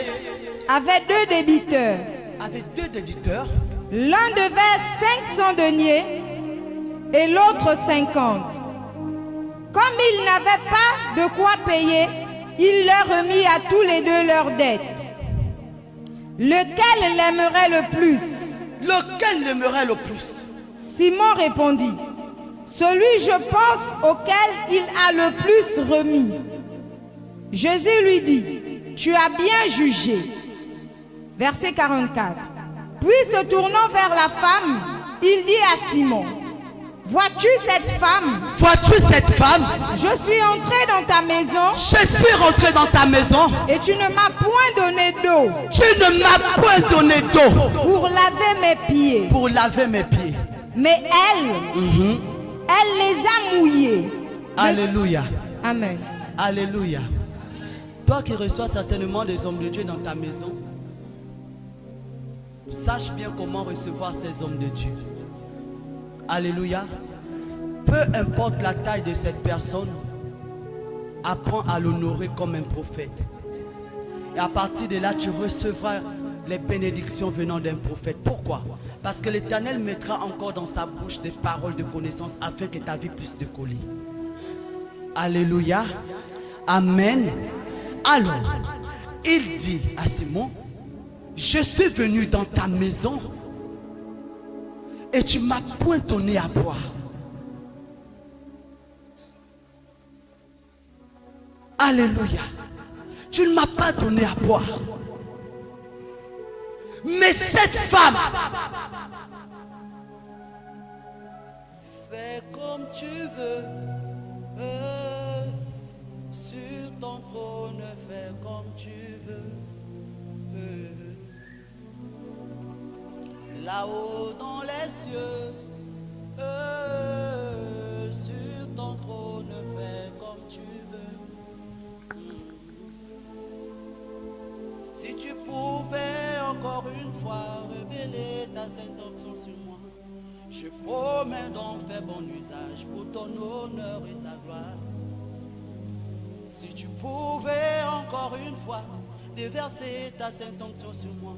avait deux débiteurs. Avait deux débiteurs. L'un devait 500 deniers et l'autre 50. Comme il n'avait pas de quoi payer, il leur remit à tous les deux leurs dettes. Lequel l'aimerait le plus? Lequel l'aimerait le plus? Simon répondit, celui, je pense, auquel il a le plus remis. Jésus lui dit, tu as bien jugé. Verset 44. Puis se tournant vers la femme, il dit à Simon, vois-tu cette femme? Vois-tu cette femme? Je suis entré dans ta maison. Je suis rentré dans ta maison. Et tu ne m'as point donné d'eau. Tu ne m'as point donné d'eau. Pour laver mes pieds. Pour laver mes pieds. Mais elle les a mouillés. Alléluia. Amen. Alléluia. Toi qui reçois certainement des hommes de Dieu dans ta maison, sache bien comment recevoir ces hommes de Dieu. Alléluia. Peu importe la taille de cette personne, apprends à l'honorer comme un prophète. Et à partir de là, tu recevras les bénédictions venant d'un prophète. Pourquoi? Parce que l'Éternel mettra encore dans sa bouche des paroles de connaissance afin que ta vie puisse décoller. Alléluia. Amen. Alors, il dit à Simon, je suis venu dans ta maison et tu m'as point donné à boire. Alléluia. Tu ne m'as pas donné à boire. Mais cette femme, fais comme tu veux, sur ton trône, fais comme tu veux. là-haut dans les cieux, sur ton trône, fais comme tu veux. Si tu pouvais encore une fois révéler ta sainte onction sur moi, je promets d'en faire bon usage pour ton honneur et ta gloire. Si tu pouvais encore une fois déverser ta sainte onction sur moi,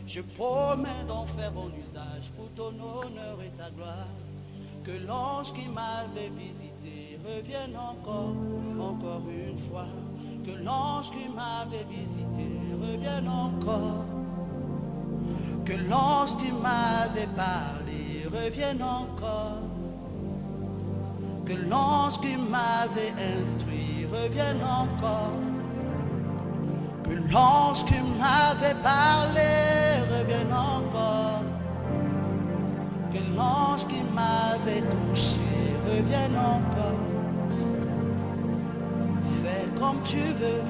je promets d'en faire bon usage pour ton honneur et ta gloire. Que l'ange qui m'avait visité revienne encore une fois. Que l'ange qui m'avait visité revienne encore. Que l'ange qui m'avait parlé revienne encore. Que l'ange qui m'avait instruit revienne encore. Que l'ange qui m'avait parlé revienne encore. Que l'ange qui m'avait touché revienne encore. Fais comme tu veux.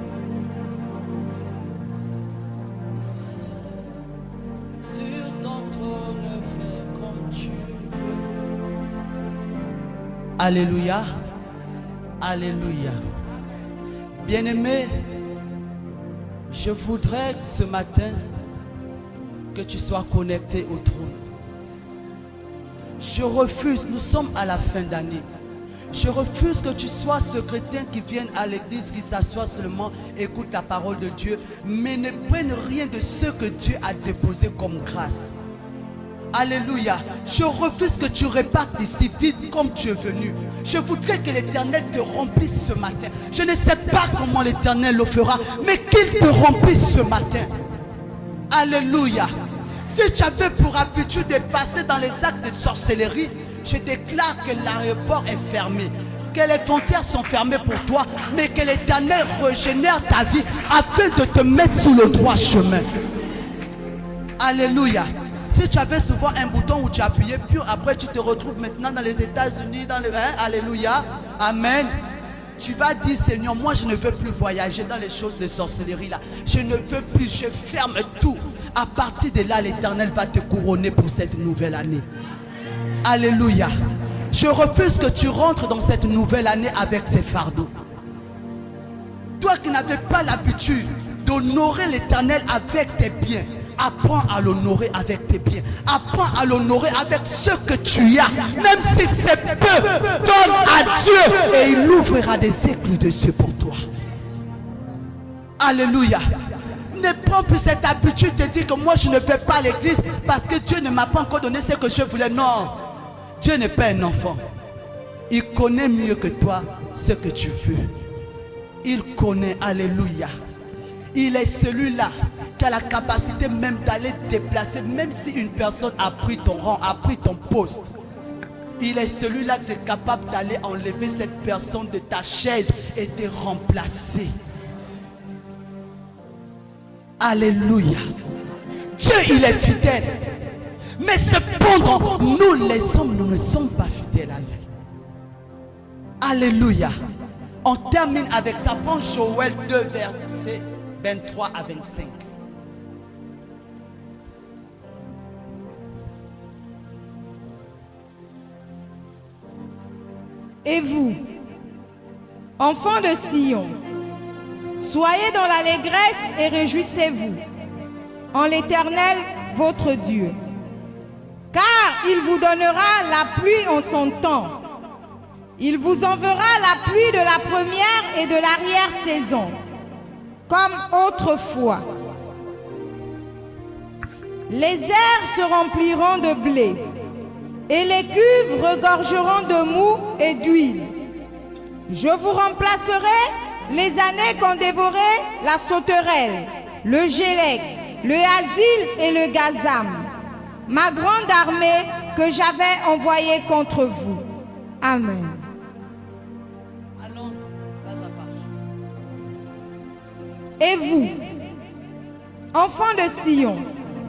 Sur ton trône, fais comme tu veux. Alléluia. Alléluia. Bien-aimé, je voudrais ce matin que tu sois connecté au trône. Je refuse, nous sommes à la fin d'année. Je refuse que tu sois ce chrétien qui vienne à l'église, qui s'assoit seulement, écoute la parole de Dieu, mais ne prenne rien de ce que Dieu a déposé comme grâce. Alléluia. Je refuse que tu repartes ici vite comme tu es venu. Je voudrais que l'Éternel te remplisse ce matin. Je ne sais pas comment l'Éternel le fera, mais qu'il te remplisse ce matin. Alléluia. Si tu avais pour habitude de passer dans les actes de sorcellerie, je déclare que l'aéroport est fermé, que les frontières sont fermées pour toi, mais que l'Éternel régénère ta vie afin de te mettre sur le droit chemin. Alléluia. Si tu avais souvent un bouton où tu appuyais, puis après tu te retrouves maintenant dans les États-Unis, alléluia, amen. Tu vas dire, Seigneur, moi je ne veux plus voyager dans les choses de sorcellerie là. Je ne veux plus, je ferme tout. À partir de là, l'Éternel va te couronner pour cette nouvelle année. Alléluia. Je refuse que tu rentres dans cette nouvelle année avec ces fardeaux. Toi qui n'avais pas l'habitude d'honorer l'Éternel avec tes biens, apprends à l'honorer avec tes biens. Apprends à l'honorer avec ce que tu as. Même si c'est peu, donne à Dieu et il ouvrira des écluses de cieux pour toi. Alléluia. Ne prends plus cette habitude de dire que moi je ne vais pas à l'église parce que Dieu ne m'a pas encore donné ce que je voulais. Non. Dieu n'est pas un enfant. Il connaît mieux que toi ce que tu veux. Il connaît, alléluia. Il est celui-là qui a la capacité même d'aller te déplacer, même si une personne a pris ton rang, a pris ton poste. Il est celui-là qui est capable d'aller enlever cette personne de ta chaise et te remplacer. Alléluia. Dieu, il est fidèle. Mais cependant, nous les hommes, nous ne sommes pas fidèles à lui. Alléluia. On termine avec ça. Prends Joël 2, versets 23 à 25. Et vous, enfants de Sion, soyez dans l'allégresse et réjouissez-vous en l'Éternel votre Dieu. Car il vous donnera la pluie en son temps. Il vous enverra la pluie de la première et de l'arrière-saison, comme autrefois. Les airs se rempliront de blé, et les cuves regorgeront de mou et d'huile. Je vous remplacerai les années qu'ont dévoré la sauterelle, le gélec, le asile et le gazam, ma grande armée que j'avais envoyée contre vous. Amen. Allons, pas à pas. Et vous, enfants de Sion,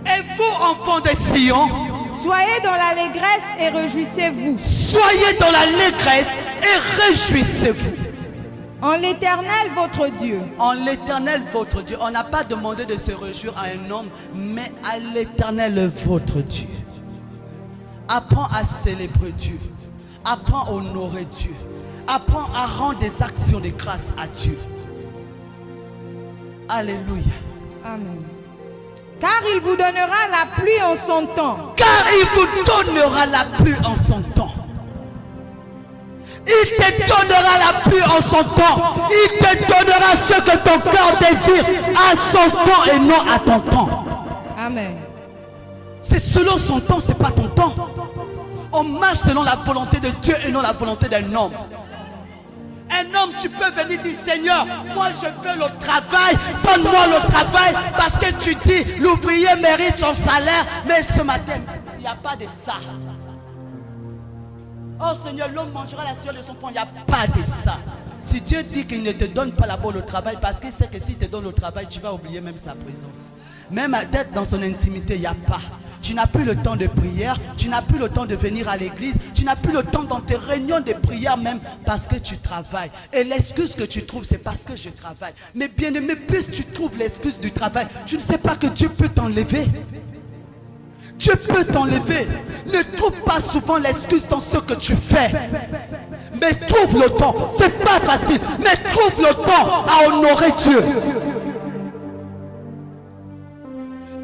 Et vous, enfants de Sion, soyez dans l'allégresse et réjouissez-vous soyez dans l'allégresse et réjouissez-vous en l'Éternel votre Dieu. en l'Éternel votre Dieu. On n'a pas demandé de se réjouir à un homme, mais à l'Éternel votre Dieu. Apprends à célébrer Dieu. Apprends à honorer Dieu. Apprends à rendre des actions de grâce à Dieu. Alléluia. Amen. Car il vous donnera la pluie en son temps. Car il vous donnera la pluie en son temps. Il te donnera la pluie en son temps. Il te donnera ce que ton cœur désire à son temps et non à ton temps. Amen. C'est selon son temps, ce n'est pas ton temps. On marche selon la volonté de Dieu et non la volonté d'un homme. Un homme, tu peux venir dire, Seigneur, moi je veux le travail, donne-moi le travail, parce que tu dis, l'ouvrier mérite son salaire, mais ce matin, il n'y a pas de ça. Oh Seigneur, l'homme mangera la sueur de son pain, il n'y a pas de ça. Si Dieu dit qu'il ne te donne pas d'abord le travail, parce qu'il sait que s'il te donne le travail, tu vas oublier même sa présence. Même d'être dans son intimité, il n'y a pas. Tu n'as plus le temps de prière, tu n'as plus le temps de venir à l'église, tu n'as plus le temps dans tes réunions de prière même parce que tu travailles. Et l'excuse que tu trouves, c'est parce que je travaille. Mais bien aimé, plus tu trouves l'excuse du travail, tu ne sais pas que Dieu peut t'enlever. Dieu peut t'enlever. Ne trouve pas souvent l'excuse dans ce que tu fais. Mais trouve le temps. C'est pas facile, mais trouve le temps à honorer Dieu.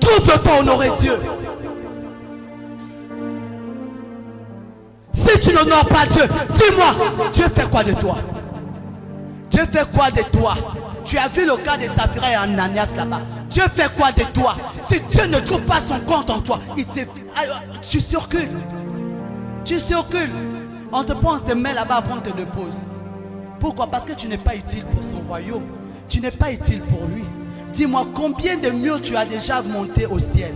Trouve le temps à honorer Dieu. Si tu n'honores pas Dieu, dis-moi, Dieu fait quoi de toi? Dieu fait quoi de toi? Tu as vu le cas de Saphira et Ananias là-bas. Dieu fait quoi de toi? Si Dieu ne trouve pas son compte en toi, tu circules. Tu circules. On te prend, on te met là-bas, après on te dépose. Pourquoi? Parce que tu n'es pas utile pour son royaume. Tu n'es pas utile pour lui. Dis-moi, combien de murs tu as déjà monté au ciel?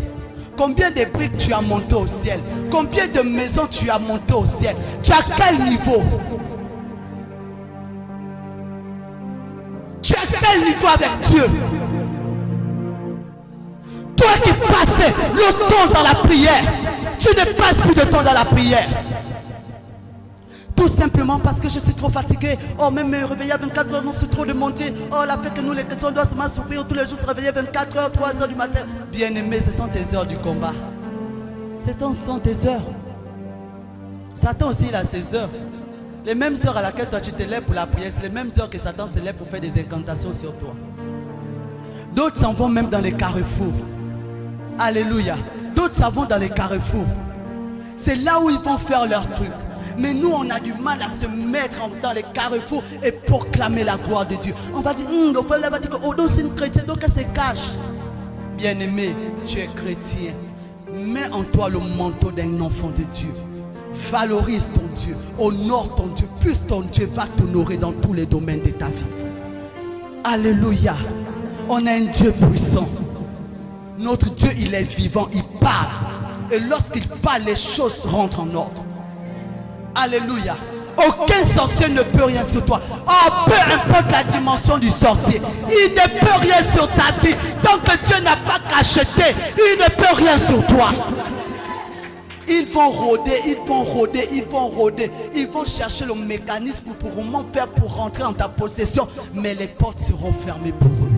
Combien de briques tu as monté au ciel? Combien de maisons tu as monté au ciel? Tu as quel niveau? Tu as quel niveau avec Dieu? Toi qui passais le temps dans la prière, tu ne passes plus de temps dans la prière. Tout simplement parce que je suis trop fatigué. Oh, même me réveiller à 24 heures, non, c'est trop de monter. Oh, la fait que nous les chrétiens, on doit se souffrir tous les jours, se réveiller 24 heures, 3 heures du matin. Bien aimé, ce sont tes heures du combat. C'est tes heures. Satan aussi, il a ses heures. Les mêmes heures à laquelle toi tu te lèves pour la prière, c'est les mêmes heures que Satan se lève pour faire des incantations sur toi. D'autres s'en vont même dans les carrefours. Alléluia. D'autres s'en vont dans les carrefours. C'est là où ils vont faire leur truc. Mais nous, on a du mal à se mettre dans les carrefours et proclamer la gloire de Dieu. On va dire, le frère va dire que oh, c'est une chrétienne, donc elle se cache. Bien-aimé, tu es chrétien. Mets en toi le manteau d'un enfant de Dieu. Valorise ton Dieu. Honore ton Dieu. Plus ton Dieu va t'honorer dans tous les domaines de ta vie. Alléluia. On a un Dieu puissant. Notre Dieu, il est vivant, il parle. Et lorsqu'il parle, les choses rentrent en ordre. Alléluia. Aucun sorcier ne peut rien sur toi. Oh, peu importe la dimension du sorcier, il ne peut rien sur ta vie. Tant que Dieu n'a pas cacheté, il ne peut rien sur toi. Ils vont rôder, ils vont rôder, ils vont rôder. Ils vont chercher le mécanisme pour comment faire pour rentrer en ta possession. Mais les portes seront fermées pour eux.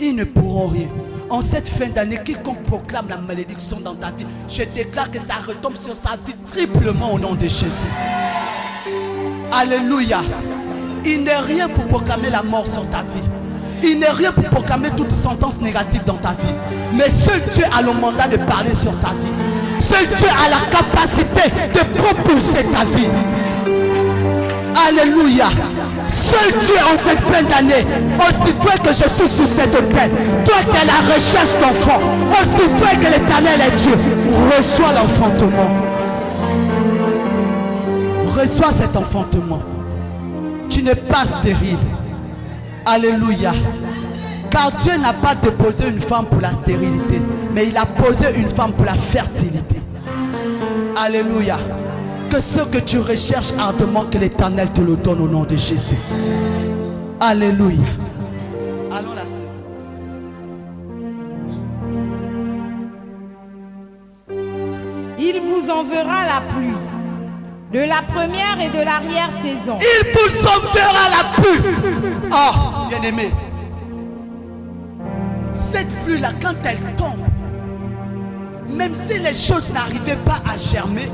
Ils ne pourront rien. En cette fin d'année, quiconque proclame la malédiction dans ta vie, je déclare que ça retombe sur sa vie triplement au nom de Jésus. Alléluia. Il n'est rien pour proclamer la mort sur ta vie. Il n'est rien pour proclamer toute sentence négative dans ta vie. Mais seul Dieu a le mandat de parler sur ta vie. Seul Dieu a la capacité de propulser ta vie. Alléluia. Seul Dieu en cette fin d'année, aussi vrai que je suis sur cette terre, toi qui es la recherche d'enfants, aussi vrai que l'Éternel est Dieu, reçois l'enfantement. Reçois cet enfantement. Tu n'es pas stérile. Alléluia. Car Dieu n'a pas déposé une femme pour la stérilité, mais il a posé une femme pour la fertilité. Alléluia. Que ce que tu recherches ardemment, que l'Éternel te le donne au nom de Jésus. Alléluia. Allons la sœur. Il vous enverra la pluie de la première et de l'arrière-saison. Il vous enverra la pluie. Oh, bien-aimé. Cette pluie-là, quand elle tombe, même si les choses n'arrivaient pas à germer,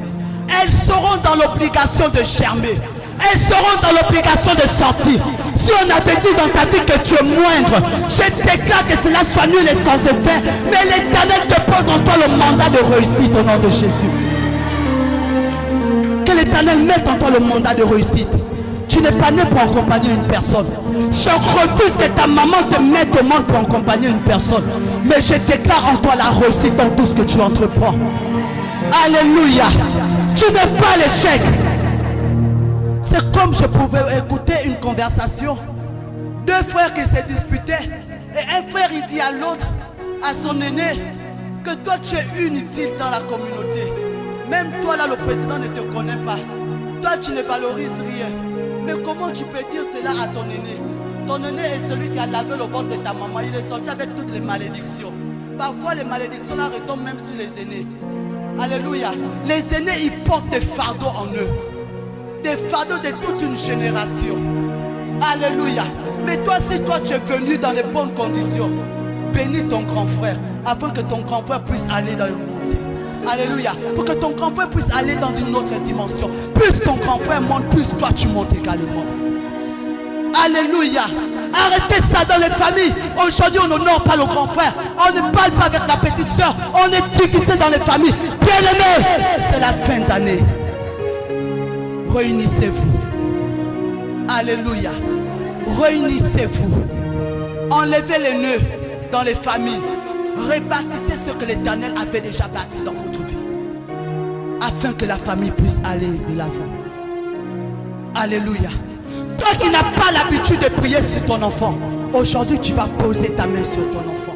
elles seront dans l'obligation de germer. Elles seront dans l'obligation de sortir. Si on avait dit dans ta vie que tu es moindre, je déclare que cela soit nul et sans effet. Mais l'Éternel te pose en toi le mandat de réussite au nom de Jésus. Que l'Éternel mette en toi le mandat de réussite. Tu n'es pas né pour accompagner une personne. Je refuse que ta maman te mette au monde pour accompagner une personne. Mais je déclare en toi la réussite dans tout ce que tu entreprends. Alléluia. Tu n'es pas l'échec. C'est comme je pouvais écouter une conversation. Deux frères qui se disputaient. Et un frère il dit à l'autre, à son aîné, que toi tu es inutile dans la communauté. Même toi là le président ne te connaît pas. Toi tu ne valorises rien. Mais comment tu peux dire cela à ton aîné? Ton aîné est celui qui a lavé le ventre de ta maman. Il est sorti avec toutes les malédictions. Parfois les malédictions là retombent même sur les aînés. Alléluia. Les aînés ils portent des fardeaux en eux. Des fardeaux de toute une génération. Alléluia. Mais toi, si toi tu es venu dans les bonnes conditions, bénis ton grand frère afin que ton grand frère puisse aller dans le monde. Alléluia. Pour que ton grand frère puisse aller dans une autre dimension. Plus ton grand frère monte, plus toi tu montes également. Alléluia. Arrêtez ça dans les familles. Aujourd'hui on n'honore pas le grand frère. On ne parle pas avec la petite soeur. On est divisé dans les familles. Bien aimé, c'est la fin d'année. Réunissez-vous. Alléluia. Réunissez-vous. Enlevez les nœuds dans les familles. Rebâtissez ce que l'Éternel avait déjà bâti dans votre vie. Afin que la famille puisse aller de l'avant. Alléluia. Toi qui n'as pas l'habitude de prier sur ton enfant, aujourd'hui tu vas poser ta main sur ton enfant.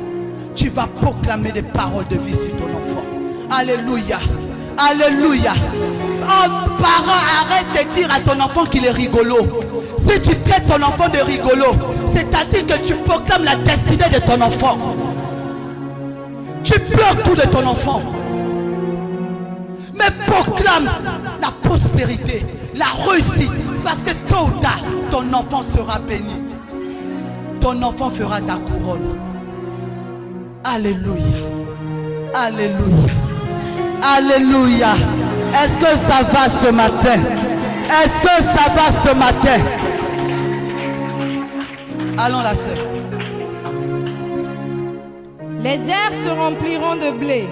Tu vas proclamer des paroles de vie sur ton enfant. Alléluia. Alléluia. Oh, parent, arrête de dire à ton enfant qu'il est rigolo. Si tu traites ton enfant de rigolo, c'est-à-dire que tu proclames la destinée de ton enfant. Tu bloques tout de ton enfant. Mais proclame la prospérité, la réussite. Parce que tôt ou tard, ton enfant sera béni. Ton enfant fera ta couronne. Alléluia. Alléluia. Alléluia. Est-ce que ça va ce matin? Est-ce que ça va ce matin? Allons la sœur. Les airs se rempliront de blé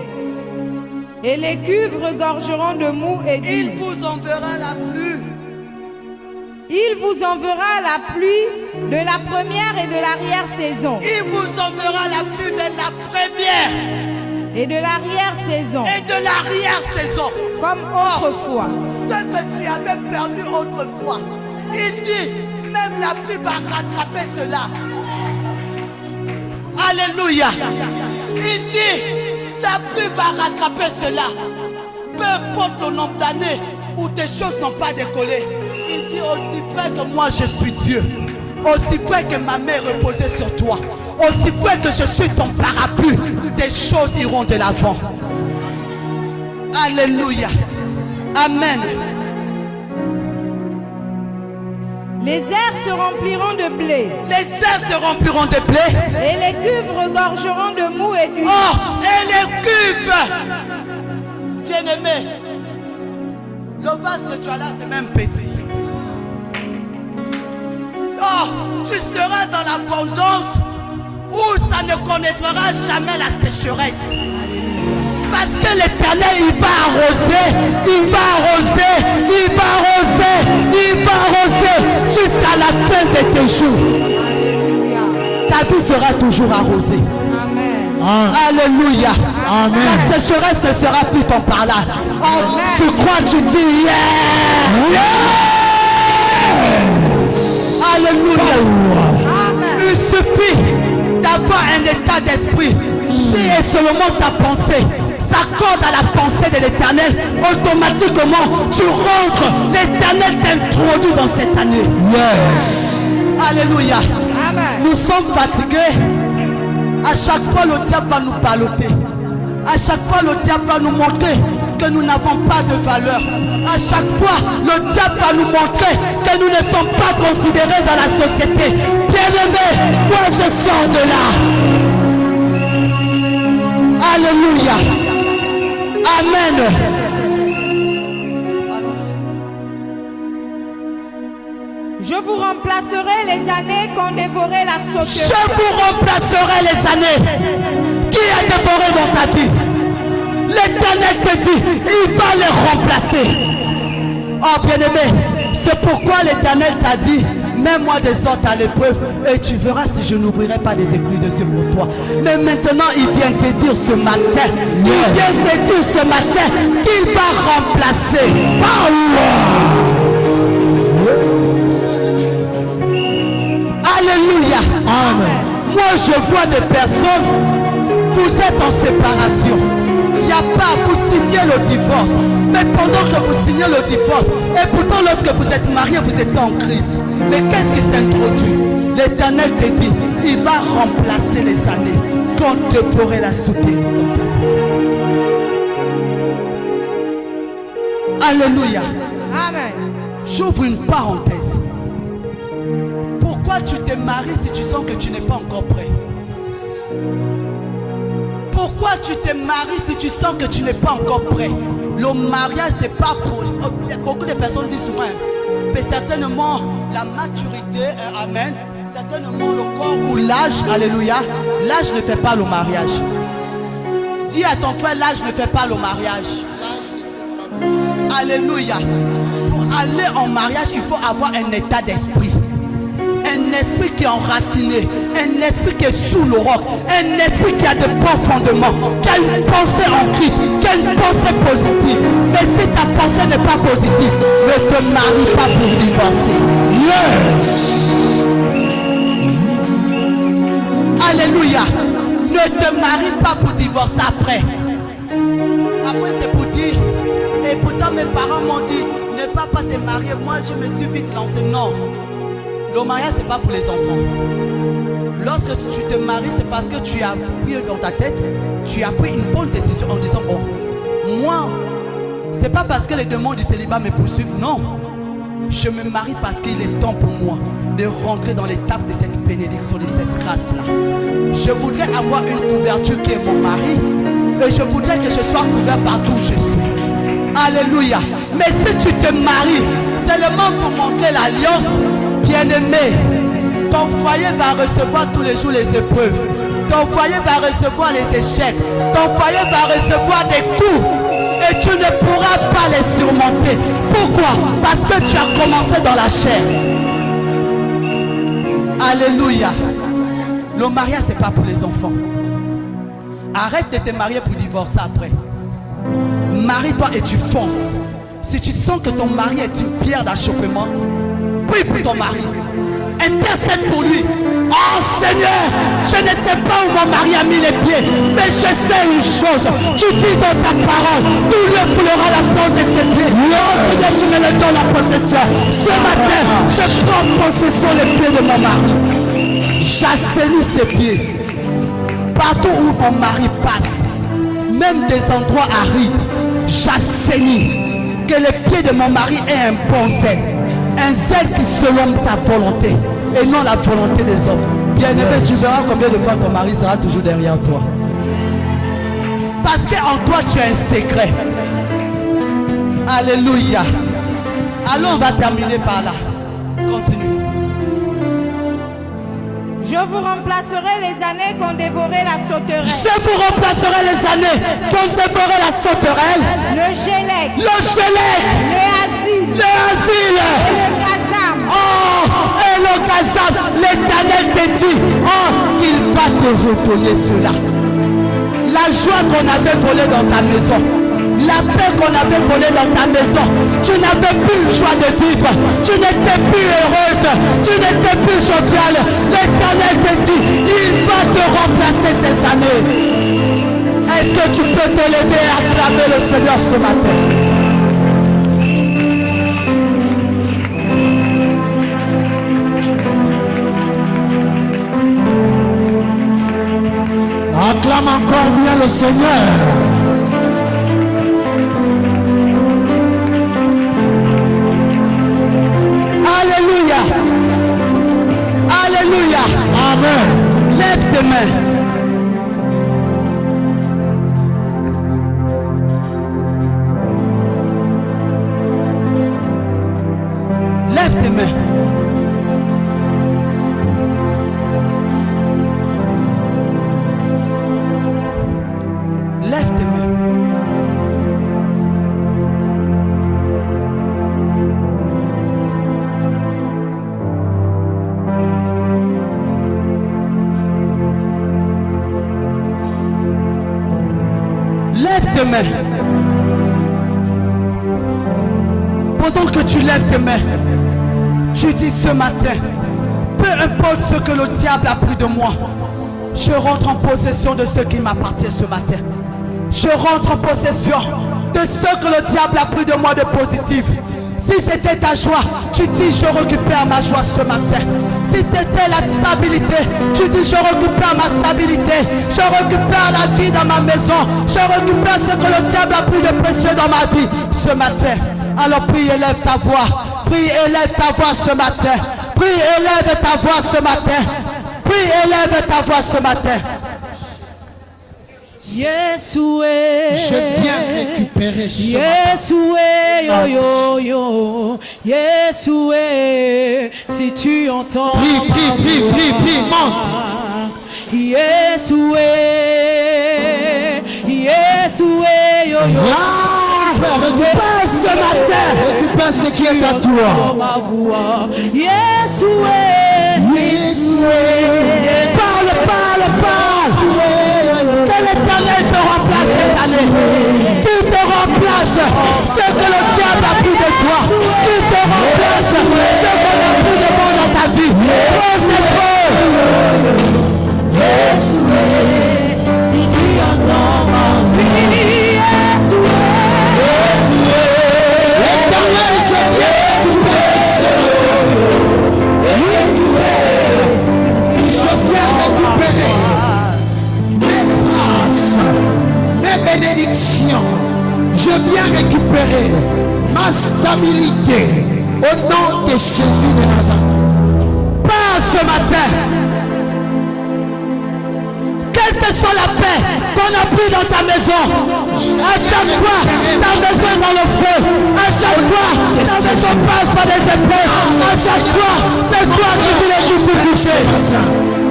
et les cuves regorgeront de mou et d'huile. Il vous enverra la pluie. Il vous enverra la pluie de la première et de l'arrière-saison. Il vous enverra la pluie de la première et de l'arrière-saison. Et de l'arrière-saison. Comme autrefois. Ce que tu avais perdu autrefois. Il dit, même la pluie va rattraper cela. Alléluia. Il dit, la pluie va rattraper cela. Peu importe le nombre d'années où tes choses n'ont pas décollé. Il dit, aussi vrai que moi je suis Dieu, aussi vrai que ma main est reposée sur toi, aussi vrai que je suis ton parapluie, tes choses iront de l'avant. Alléluia. Amen. Les airs se rempliront de blé. Les airs se rempliront de blé. Et les cuves regorgeront de mou et d'huile. Oh, et les cuves. Bien-aimé, le vase que tu as là, c'est même petit. Oh, tu seras dans l'abondance où ça ne connaîtra jamais la sécheresse. Parce que l'Éternel, il va arroser, il va arroser, il va arroser, il va arroser jusqu'à la fin de tes jours. Alléluia. Ta vie sera toujours arrosée. Amen. Alléluia. Amen. La sécheresse ne sera plus ton parlant. Oh, tu crois, tu dis yeah. Alléluia. Amen. Il suffit d'avoir un état d'esprit. Si et seulement ta pensée s'accorde à la pensée de l'Éternel, automatiquement tu rentres. L'Éternel t'introduit dans cette année. Yes. Alléluia. Amen. Nous sommes fatigués. À chaque fois le diable va nous balloter. À chaque fois le diable va nous montrer que nous n'avons pas de valeur. À chaque fois le diable va nous montrer que nous ne sommes pas considérés dans la société. Bien-aimé, moi je sors de là. Alléluia. Amen. Je vous remplacerai les années qu'ont dévoré la Je sauterelle. vous remplacerai les années qui a dévoré dans ta vie. L'Éternel te dit, il va les remplacer. Oh bien-aimé, c'est pourquoi l'Éternel t'a dit, mets-moi des sortes à l'épreuve et tu verras si je n'ouvrirai pas des écluses de ciel pour toi. Mais maintenant, il vient te dire ce matin, il vient te dire ce matin qu'il va remplacer. Alléluia. Amen. Moi, je vois des personnes, vous êtes en séparation. Il n'y a pas, vous signez le divorce. Mais pendant que vous signez le divorce, et pourtant lorsque vous êtes marié, vous êtes en crise. Mais qu'est-ce qui s'introduit? L'Éternel te dit, il va remplacer les années quand tu pourrais la soutenir dans ta vie. Alléluia. Amen. J'ouvre une parenthèse. Pourquoi tu te maries si tu sens que tu n'es pas encore prêt? Pourquoi tu te maries si tu sens que tu n'es pas encore prêt? Le mariage, c'est pas pour... Beaucoup de personnes disent souvent, mais certainement la maturité, amen, certainement le corps ou l'âge, alléluia, l'âge ne fait pas le mariage. Dis à ton frère, l'âge ne fait pas le mariage. Alléluia. Pour aller en mariage, il faut avoir un état d'esprit. Un esprit qui est enraciné, un esprit qui est sous le roc, un esprit qui a de bons fondements, qui a une pensée en Christ, qui a une pensée positive. Mais si ta pensée n'est pas positive, ne te marie pas pour divorcer. Yes. Alléluia. Ne te marie pas pour divorcer après. Après c'est pour dire, et pourtant mes parents m'ont dit, ne pas te marier. Moi je me suis vite lancé. Non. Le mariage, ce n'est pas pour les enfants. Lorsque tu te maries, c'est parce que tu as pris dans ta tête, tu as pris une bonne décision en disant, bon, moi, c'est pas parce que les demandes du célibat me poursuivent, non. Je me marie parce qu'il est temps pour moi de rentrer dans l'étape de cette bénédiction, de cette grâce-là. Je voudrais avoir une couverture qui est mon mari et je voudrais que je sois couvert partout où je suis. Alléluia. Mais si tu te maries seulement pour montrer l'alliance, bien-aimé, ton foyer va recevoir tous les jours les épreuves. Ton foyer va recevoir les échecs. Ton foyer va recevoir des coups. Et tu ne pourras pas les surmonter. Pourquoi? Parce que tu as commencé dans la chair. Alléluia. Le mariage, ce n'est pas pour les enfants. Arrête de te marier pour divorcer après. Marie-toi et tu fonces. Si tu sens que ton mari est une pierre d'achoppement, prie pour ton mari. Intercède pour lui. Oh Seigneur, je ne sais pas où mon mari a mis les pieds, mais je sais une chose. Tu dis dans ta parole, tout lieu foulera la porte de ses pieds. Oh Seigneur, je me le donne en possession. Ce matin, je prends possession des pieds de mon mari. J'assainis ses pieds. Partout où mon mari passe, même des endroits arides, j'assainis que les pieds de mon mari aient un bon zèle. Un zèle qui selon ta volonté et non la volonté des hommes. Bien-aimé, tu verras combien de fois ton mari sera toujours derrière toi. Parce qu'en toi tu as un secret. Alléluia. Allons, on va terminer par là. Continue. Je vous remplacerai les années qu'ont dévoré la sauterelle. Je vous remplacerai les années qu'ont dévoré la sauterelle. Le gélec. Le gélec. Le asile. Le asile. Et le gazam. Oh, et le gazam. L'Éternel te dit, oh, qu'il va te redonner cela. La joie qu'on avait volée dans ta maison, la paix qu'on avait volée dans ta maison, tu n'avais plus le choix de vivre, tu n'étais plus heureuse, tu n'étais plus joviale. L'Éternel te dit, il va te remplacer ces années. Est-ce que tu peux te lever et acclamer le Seigneur ce matin? Acclame encore bien le Seigneur. Alléluia. Alléluia. Amen. Lève tes mains. Lève tes mains. Lève tes mains. Lève tes mains. Pendant que tu lèves tes mains, tu dis ce matin, peu importe ce que le diable a pris de moi, je rentre en possession de ce qui m'appartient ce matin. Je rentre en possession de ce que le diable a pris de moi de positif. Si c'était ta joie, tu dis je récupère ma joie ce matin. Si c'était la stabilité, tu dis je récupère ma stabilité. Je récupère la vie dans ma maison. Je récupère ce que le diable a pris de précieux dans ma vie ce matin. Alors prie et lève ta voix. Prie et lève ta voix ce matin. Prie et lève ta voix ce matin. Prie et lève ta voix ce matin. Je viens récupérer ce Yeshua, si tu entends. Prie, monte. Yeshua, Récupère ce matin. Récupère ce qui est à toi. Yeshua, Parle. Que l'Éternel te remplace cette année. Qu'il te remplace ce que le diable a pris de toi. Qu'il te remplace ce qu'on a pris de bon dans ta vie. Trop c'est trop. si tu entends ma vie, L'Éternel, je viens récupérer mes grâces, mes bénédictions. Je viens récupérer ma stabilité au nom de Jésus de Nazareth. Parle ce matin. Quelle que soit la paix qu'on a pris dans ta maison, à chaque fois ta maison est dans le feu, à chaque fois ta maison passe par les épreuves, à chaque fois c'est toi qui vis les difficultés.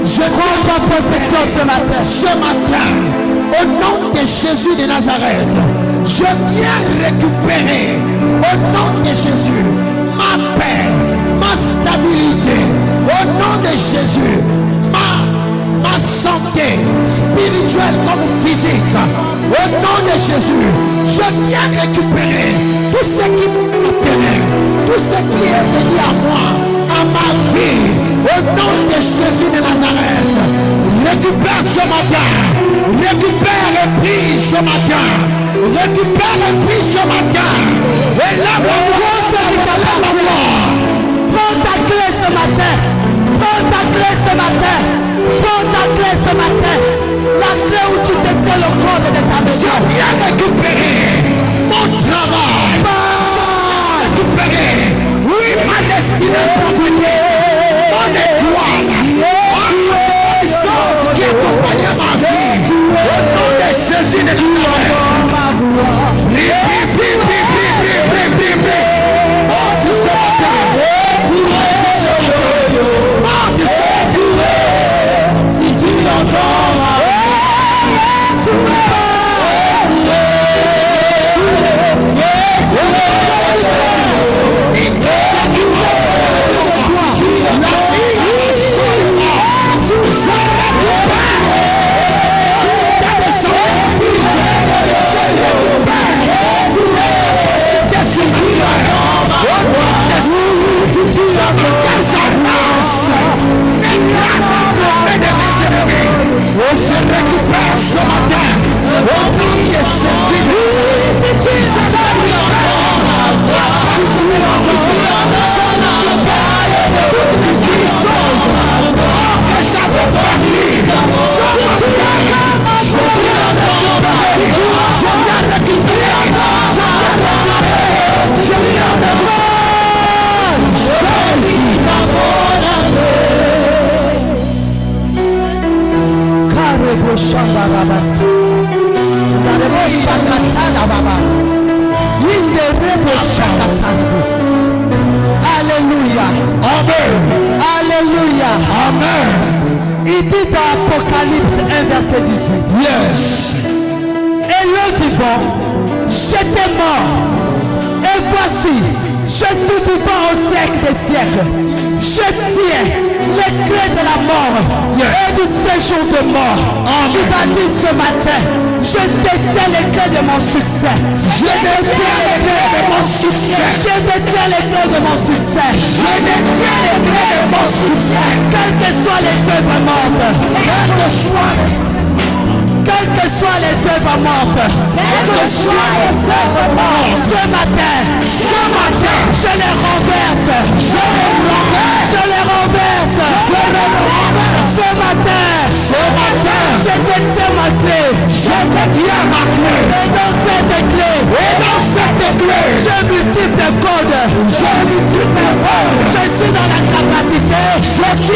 Je rentre en possession ce matin. Ce matin, au nom de Jésus de Nazareth, je viens récupérer au nom de Jésus ma paix, ma stabilité, au nom de Jésus, ma santé spirituelle comme physique. Au nom de Jésus, je viens récupérer tout ce qui m'appartenait, tout ce qui est dédié à moi, à ma vie. Au nom de Jésus de Nazareth, récupère ce matin, récupère et prie ce matin, récupère et prie ce matin. Et là, Prends ta clé ce matin. Prends ta clé ce matin. Prends ta clé ce matin. La clé où tu te tiens le code de ta maison. je viens récupérer mon travail. Récupérer, oui, ma destinée profitée, mon étoile, ma puissance qui accompagne ma vie. Au nom de Jésus de Nazareth. si tu entends ma Je récupère ce matin au nom de Jésus. Alléluia. verset 18. Yes. Et le vivant, j'étais mort. Et voici, je suis vivant au siècle des siècles. Je tiens les clés de la mort et du séjour de mort. Tu vas dire ce matin, je détiens les clés de mon succès. Je détiens les clés de mon succès. Je détiens les clés de mon succès. Je détiens les clés de mon succès. Quelles que soient les œuvres mortes, quelles que soient les œuvres mortes, ce matin, je les renverse. Ce matin, je détiens ma clé. Et dans cette clé, je multiplie le code. Je suis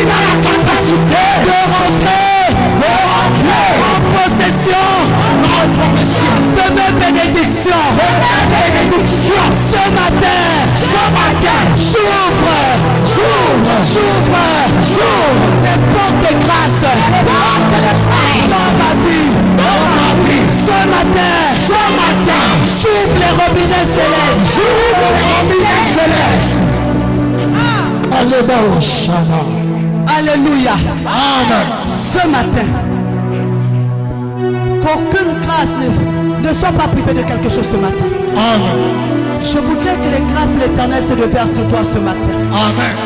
dans la capacité de rentrer en possession de mes bénédictions. Ce matin, j'ouvre les portes de grâce dans ma vie. Ce matin, j'ouvre les robinets célestes. Alléluia. Amen. Ce matin, qu'aucune grâce ne soit pas privée de quelque chose ce matin. Amen. Je voudrais que les grâces de l'Éternel se déversent sur toi ce matin. Amen.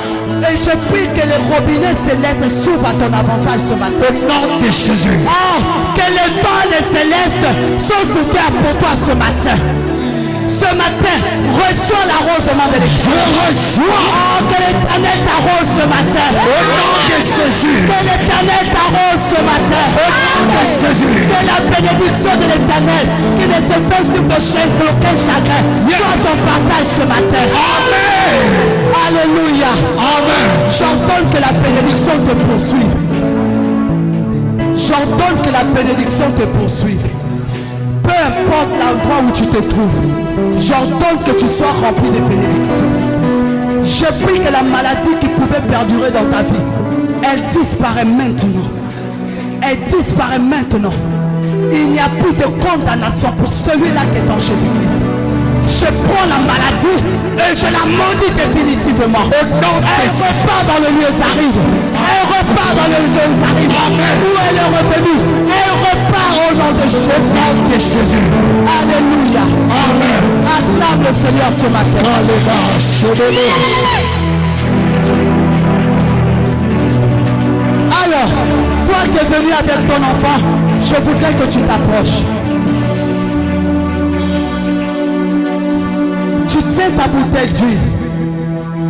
Et je prie que les robinets célestes s'ouvrent à ton avantage ce matin. Au nom de Jésus. Oh, que les vannes célestes sont ouverts pour toi ce matin. Ce matin, reçois l'arrosement de l'Éternel. Je reçois. Oh, que l'Éternel t'arrose ce matin. Au nom de Jésus. Que l'Éternel t'arrose ce matin. Au nom de Jésus. Que la bénédiction de l'Éternel, qui ne se fait sur vos chaînes, aucun chagrin, soit ton partage ce matin. Amen. Alléluia. Amen. J'ordonne que la bénédiction te poursuive. J'ordonne que la bénédiction te poursuive. Peu importe l'endroit où tu te trouves, j'ordonne que tu sois rempli de bénédictions. Je prie que la maladie qui pouvait perdurer dans ta vie, elle disparaît maintenant. Elle disparaît maintenant. Il n'y a plus de condamnation pour celui-là qui est en Jésus-Christ. Je prends la maladie et je la maudis définitivement. Elle repart dans le lieu Zarib. Elle repart dans le lieu Zarib. Où elle est revenue. Elle repart au nom de Jésus. Alléluia. Amen. Acclame le Seigneur ce matin. Alors, toi qui es venu avec ton enfant, je voudrais que tu t'approches. Tu tiens ta bouteille d'huile.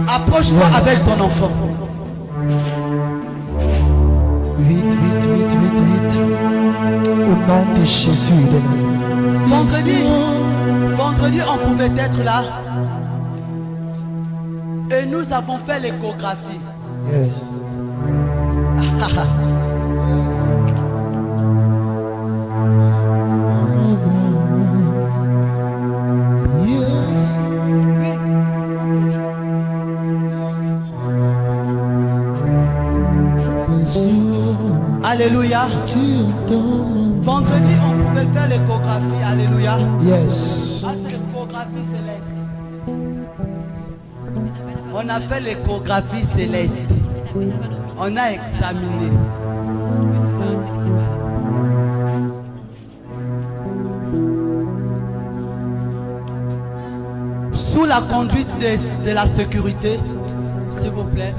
Approche-toi avec ton enfant. Vite. Au nom de Jésus. Vendredi, on pouvait être là. Et nous avons fait l'échographie. Yes. Alléluia. Vendredi, on pouvait faire l'échographie. Alléluia. Yes. Ah, c'est l'échographie céleste. On appelle l'échographie céleste. On a examiné. Sous la conduite de la sécurité, s'il vous plaît.